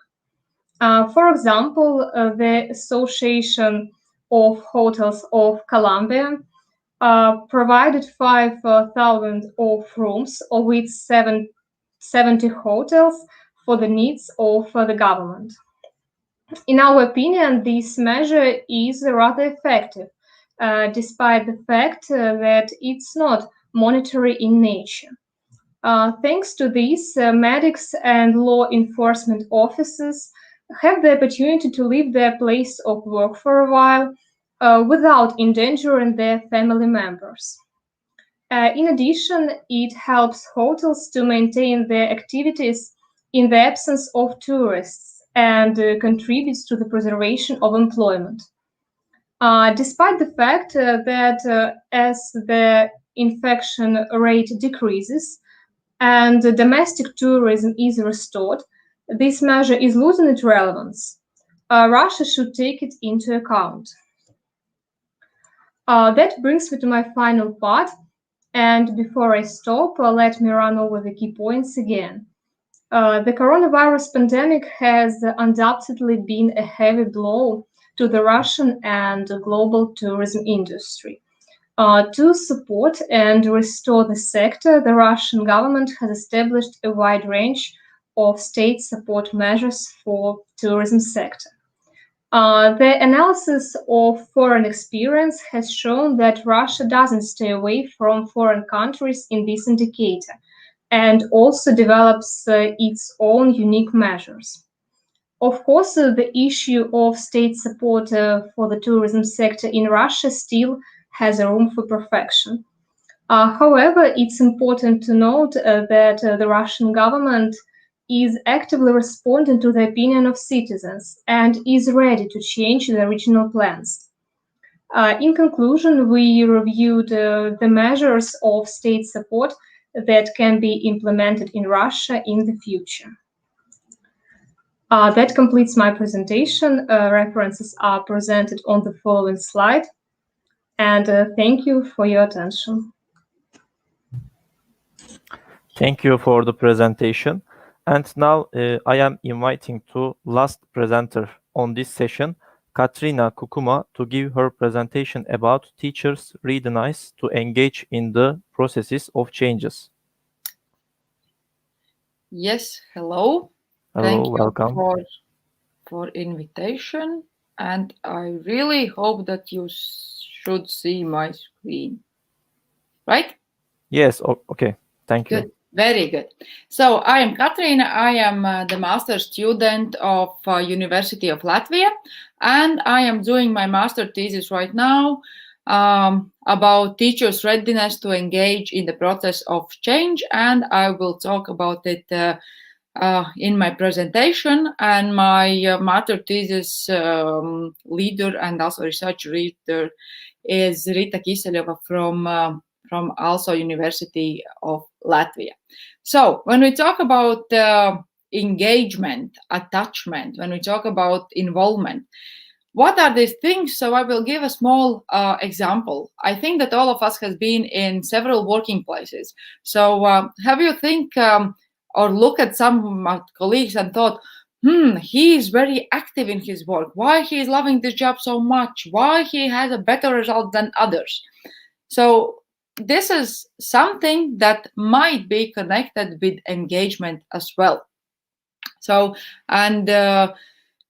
For example, the Association of Hotels of Colombia provided 5,000 of rooms, of which 70 hotels for the needs of the government. In our opinion, this measure is rather effective, despite the fact that it's not monetary in nature. Thanks to this, medics and law enforcement officers have the opportunity to leave their place of work for a while without endangering their family members. In addition, it helps hotels to maintain their activities in the absence of tourists and contributes to the preservation of employment. Despite the fact that as the infection rate decreases, and domestic tourism is restored, this measure is losing its relevance. Russia should take it into account. That brings me to my final part. And before I stop, let me run over the key points again. The coronavirus pandemic has undoubtedly been a heavy blow to the Russian and global tourism industry. To support and restore the sector, the Russian government has established a wide range of state support measures for tourism sector. The analysis of foreign experience has shown that Russia doesn't stay away from foreign countries in this indicator and also develops its own unique measures. Of course, the issue of state support for the tourism sector in Russia still has a room for perfection. However, it's important to note that the Russian government is actively responding to the opinion of citizens and is ready to change the original plans. In conclusion, we reviewed the measures of state support that can be implemented in Russia in the future. That completes my presentation. References are presented on the following slide. And thank you for your attention.
Thank you for the presentation. And now I am inviting to last presenter on this session, Katrina Kukuma, to give her presentation about teachers' readiness to engage in the processes of changes.
Yes, hello.
Hello,
Thank
welcome.
you for invitation. And I really hope that you should see my screen, right?
Yes, okay, thank you.
Good, very good. So I am Katrina, I am the master student of University of Latvia, and I am doing my master thesis right now about teachers' readiness to engage in the process of change, and I will talk about it in my presentation. And my master thesis leader and also research reader is Rita Kiseljova from also University of Latvia. So when we talk about engagement, attachment, when we talk about involvement, What are these things? So I will give a small example. I think that all of us has been in several working places. So have you think or look at some of my colleagues and thought, he is very active in his work. Why he is loving this job so much? Why he has a better result than others? So this is something that might be connected with engagement as well. So, and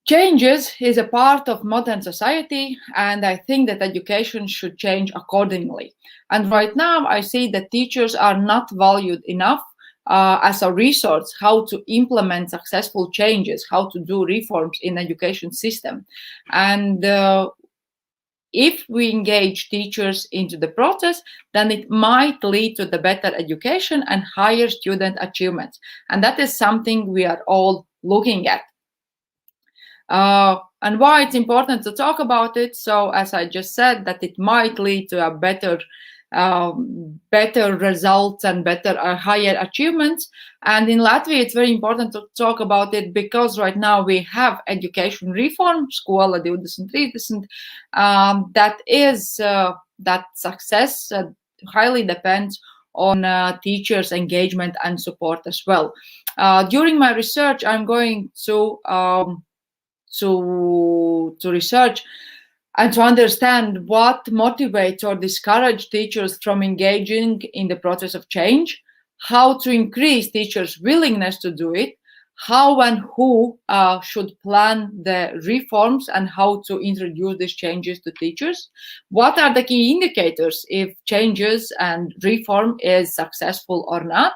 changes is a part of modern society, and I think that education should change accordingly. And right now, I see that teachers are not valued enough as a resource how to implement successful changes, how to do reforms in education system. And if we engage teachers into the process, then it might lead to the better education and higher student achievements. And that is something we are all looking at. And why it's important to talk about it. So as I just said, that it might lead to a better results and better higher achievements. And in Latvia, it's very important to talk about it because right now we have education reform, Skola 2030, that success highly depends on teachers' engagement and support as well. During my research, I'm going to research and to understand what motivates or discourages teachers from engaging in the process of change, how to increase teachers' willingness to do it, how and who should plan the reforms and how to introduce these changes to teachers, what are the key indicators if changes and reform is successful or not.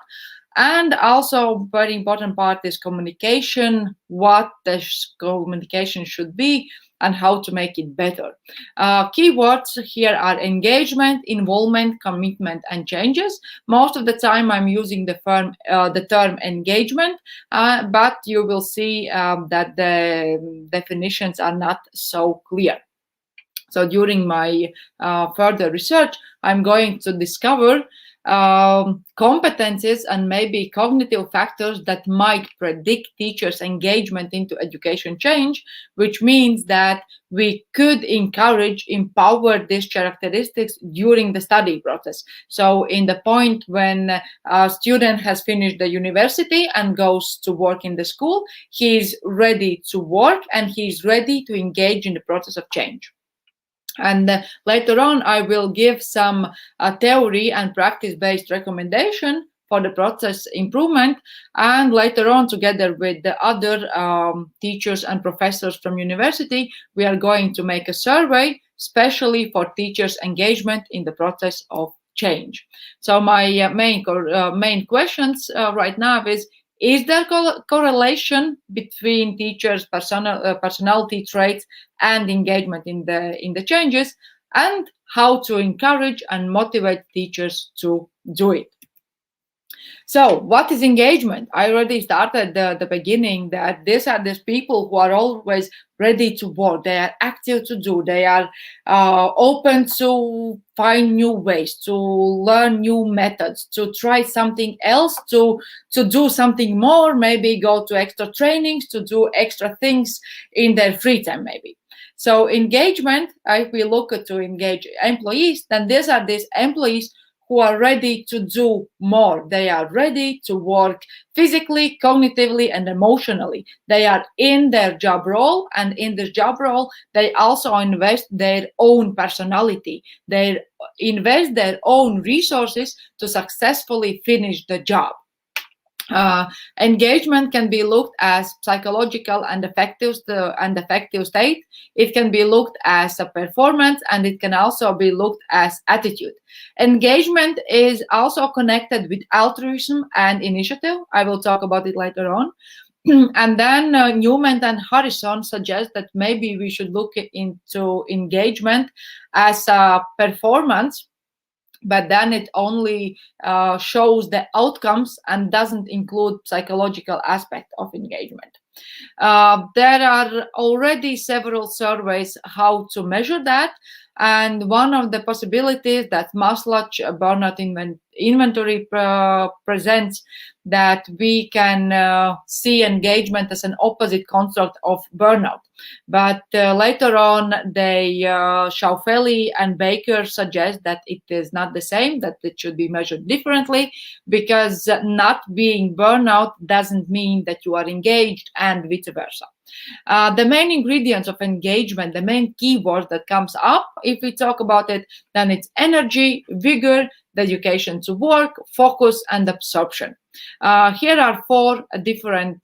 And also, very important part is communication, what the communication should be, and how to make it better. Keywords here are engagement, involvement, commitment, and changes. Most of the time I'm using the term engagement, but you will see that the definitions are not so clear. So during my further research, I'm going to discover competencies and maybe cognitive factors that might predict teachers' engagement into education change, which means that we could empower these characteristics during the study process. So in the point when a student has finished the university and goes to work in the school, he's ready to work and he's ready to engage in the process of change. And later on, I will give some theory and practice-based recommendation for the process improvement. And later on, together with the other teachers and professors from university, we are going to make a survey, especially for teachers' engagement in the process of change. So my main questions right now is there correlation between teachers' personality traits and engagement in the changes, and how to encourage and motivate teachers to do it? So what is engagement? I already started the beginning that these are these people who are always ready to work. They are active to do. They are open to find new ways, to learn new methods, to try something else, to do something more, maybe go to extra trainings, to do extra things in their free time maybe. So engagement, if we look to engage employees, then these are these employees who are ready to do more. They are ready to work physically, cognitively, and emotionally. They are in their job role, and in this job role, they also invest their own personality. They invest their own resources to successfully finish the job. Engagement can be looked as psychological and affective state. It can be looked as a performance, and it can also be looked as attitude. Engagement is also connected with altruism and initiative. I will talk about it later on. And then Newman and Harrison suggest that maybe we should look into engagement as a performance, but then it only shows the outcomes and doesn't include psychological aspect of engagement. There are already several surveys how to measure that, and one of the possibilities that Maslach burnout inventory presents, that we can see engagement as an opposite construct of burnout. But later on, Schaufeli and Baker suggest that it is not the same, that it should be measured differently, because not being burnout doesn't mean that you are engaged, and vice versa. The main ingredients of engagement, the main keywords that comes up, if we talk about it, then it's energy, vigor, dedication to work, focus, and absorption. Here are 4 different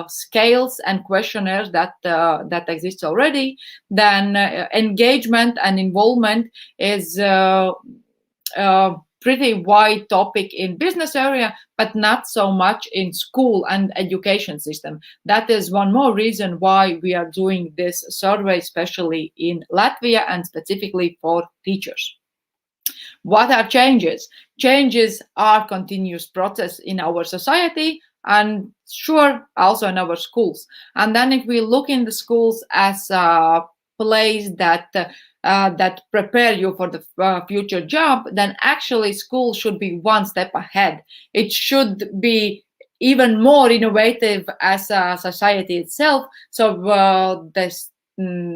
scales and questionnaires that exist already. Then engagement and involvement is pretty wide topic in business area, but not so much in school and education system. That is one more reason why we are doing this survey, especially in Latvia and specifically for teachers. What are changes? Changes are continuous process in our society and sure also in our schools. And then if we look in the schools as a place that prepare you for the future job, then actually school should be one step ahead. It should be even more innovative as a society itself. So the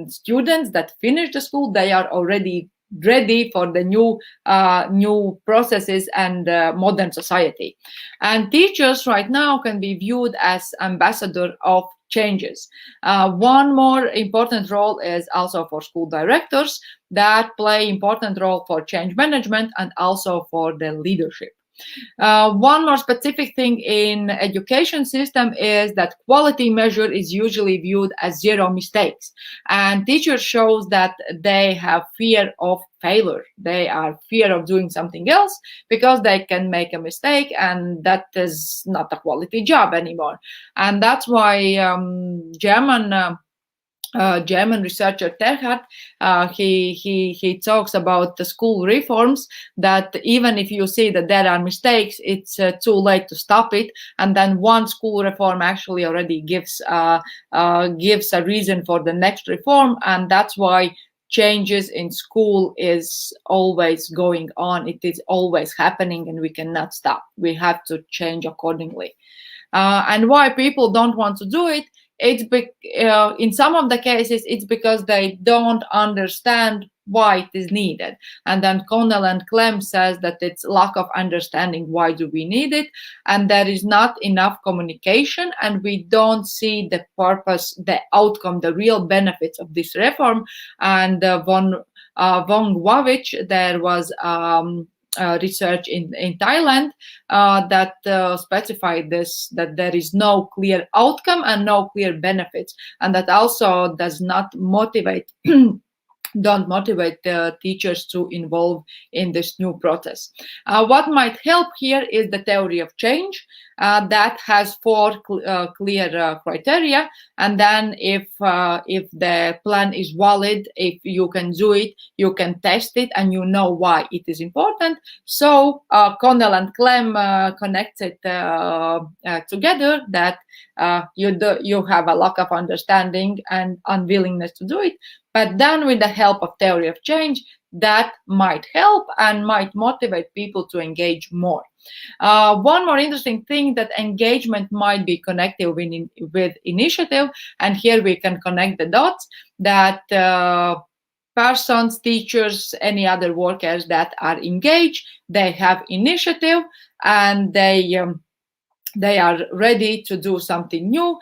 students that finish the school, they are already ready for the new processes and modern society. And teachers right now can be viewed as ambassador of changes. One more important role is also for school directors that play important role for change management and also for the leadership. One more specific thing in education system is that quality measure is usually viewed as 0 mistakes, and teachers shows that they have fear of failure. They are fear of doing something else because they can make a mistake, and that is not a quality job anymore. And that's why German researcher Terhart, he talks about the school reforms, that even if you see that there are mistakes, it's too late to stop it. And then one school reform actually already gives a reason for the next reform, and that's why changes in school is always going on. It is always happening, and we cannot stop. We have to change accordingly. And why people don't want to do it? In some of the cases, it's because they don't understand why it is needed. And then Connell and Clem says that it's lack of understanding why do we need it, and there is not enough communication, and we don't see the purpose, the outcome, the real benefits of this reform. And Von Wavich, there was research in Thailand that specified this, that there is no clear outcome and no clear benefits, and that also does not motivate don't motivate the teachers to involve in this new process. What might help here is the theory of change that has 4 clear criteria, and then if the plan is valid, if you can do it, you can test it, and you know why it is important. So Connell and Clem connected together that you have a lack of understanding and unwillingness to do it, but then with the help of theory of change, that might help and might motivate people to engage more. One more interesting thing, that engagement might be connected with initiative, and here we can connect the dots, that persons, teachers, any other workers that are engaged, they have initiative, and they are ready to do something new,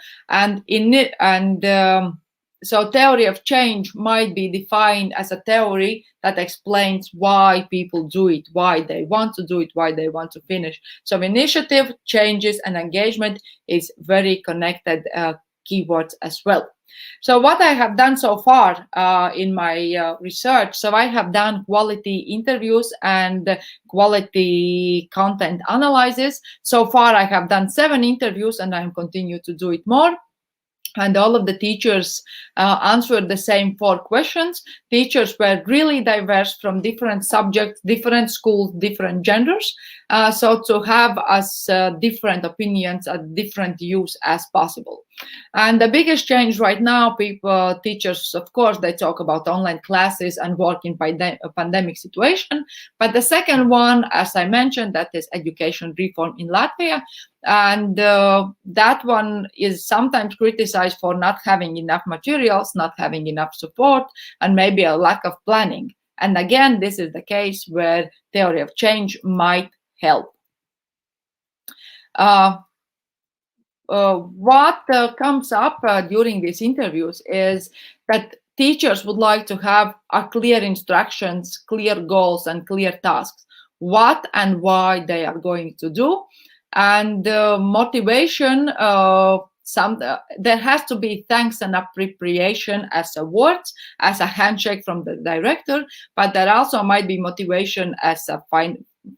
so theory of change might be defined as a theory that explains why people do it, why they want to do it, why they want to finish. So initiative, changes, and engagement is very connected keywords as well. So what I have done so far in my research, so I have done quality interviews and quality content analysis. So far I have done 7 interviews, and I'm continue to do it more. And all of the teachers answered the same 4 questions. Teachers were really diverse from different subjects, different schools, different genders. So to have as different opinions and different views as possible. And the biggest change right now, teachers, of course, they talk about online classes and working by a pandemic situation. But the second one, as I mentioned, that is education reform in Latvia. And that one is sometimes criticized for not having enough materials, not having enough support, and maybe a lack of planning. And again, this is the case where theory of change might help. What comes up during these interviews is that teachers would like to have clear instructions, clear goals, and clear tasks, what and why they are going to do. And motivation, there has to be thanks and appreciation as a word, as a handshake from the director, but there also might be motivation as a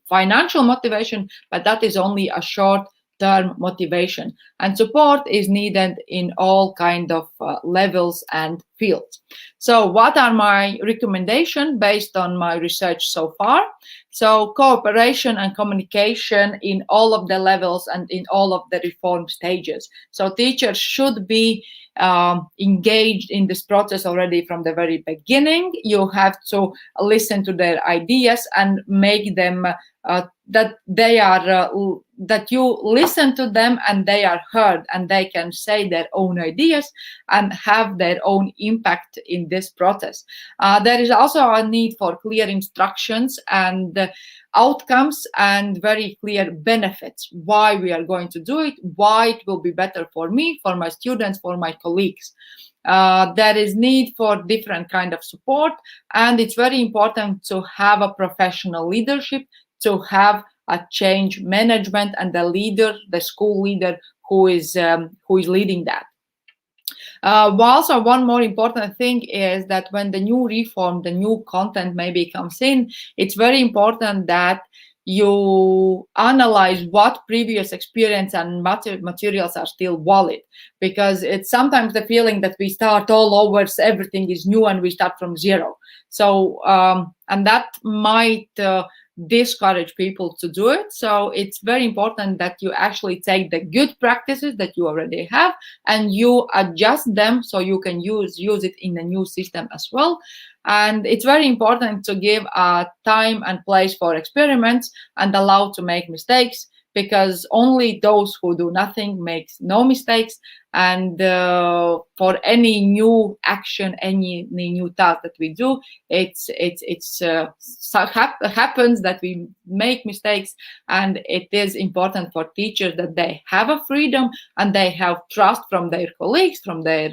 financial motivation, but that is only a short-term motivation. And support is needed in all kind of levels and fields. So what are my recommendations based on my research so far? So cooperation and communication in all of the levels and in all of the reform stages. So teachers should be engaged in this process already from the very beginning. You have to listen to their ideas and make them that you listen to them and they are heard and they can say their own ideas and have their own impact in this process. There is also a need for clear instructions and outcomes and very clear benefits, why we are going to do it, why it will be better for me, for my students, for my colleagues. There is need for different kind of support, and it's very important to have a professional leadership, to have a change management and the leader, the school leader who is leading that. Also, one more important thing is that when the new reform, the new content maybe comes in, it's very important that you analyze what previous experience and materials are still valid, because it's sometimes the feeling that we start all over, so everything is new and we start from zero. So, and that might discourage people to do it. So it's very important that you actually take the good practices that you already have and you adjust them so you can use it in the new system as well. And it's very important to give a time and place for experiments and allow to make mistakes, because only those who do nothing makes no mistakes. And for any new action, any new task that we do, it happens that we make mistakes, and it is important for teachers that they have a freedom and they have trust from their colleagues, from their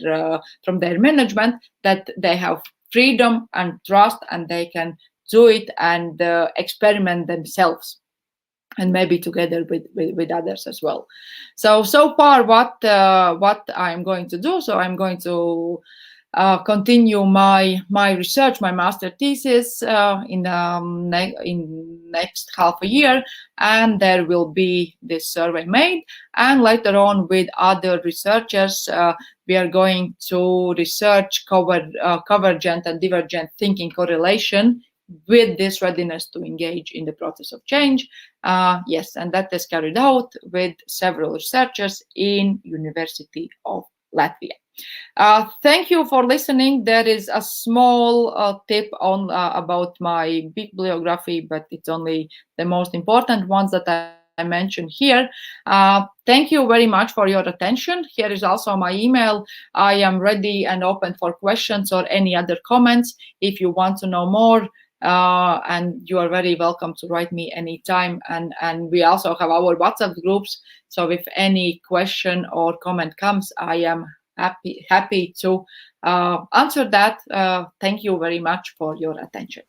management, that they have freedom and trust and they can do it and experiment themselves, and maybe together with others as well. So far what I'm going to do, so I'm going to continue my research, my master thesis in next half a year, and there will be this survey made, and later on with other researchers we are going to research convergent and divergent thinking correlation with this readiness to engage in the process of change. Yes, and that is carried out with several researchers in University of Latvia. Thank you for listening. There is a small tip on about my bibliography, but it's only the most important ones that I mentioned here. Thank you very much for your attention. Here is also my email. I am ready and open for questions or any other comments if you want to know more. And you are very welcome to write me anytime. And we also have our WhatsApp groups. So if any question or comment comes, I am happy to answer that. Thank you very much for your attention.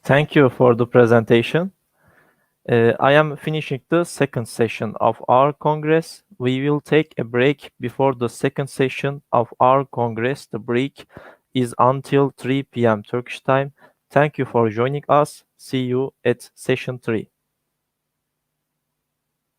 Thank you for the presentation. I am finishing the second session of our Congress. We will take a break before the second session of our Congress. The break is until 3 p.m. Turkish time. Thank you for joining us. See you at session 3.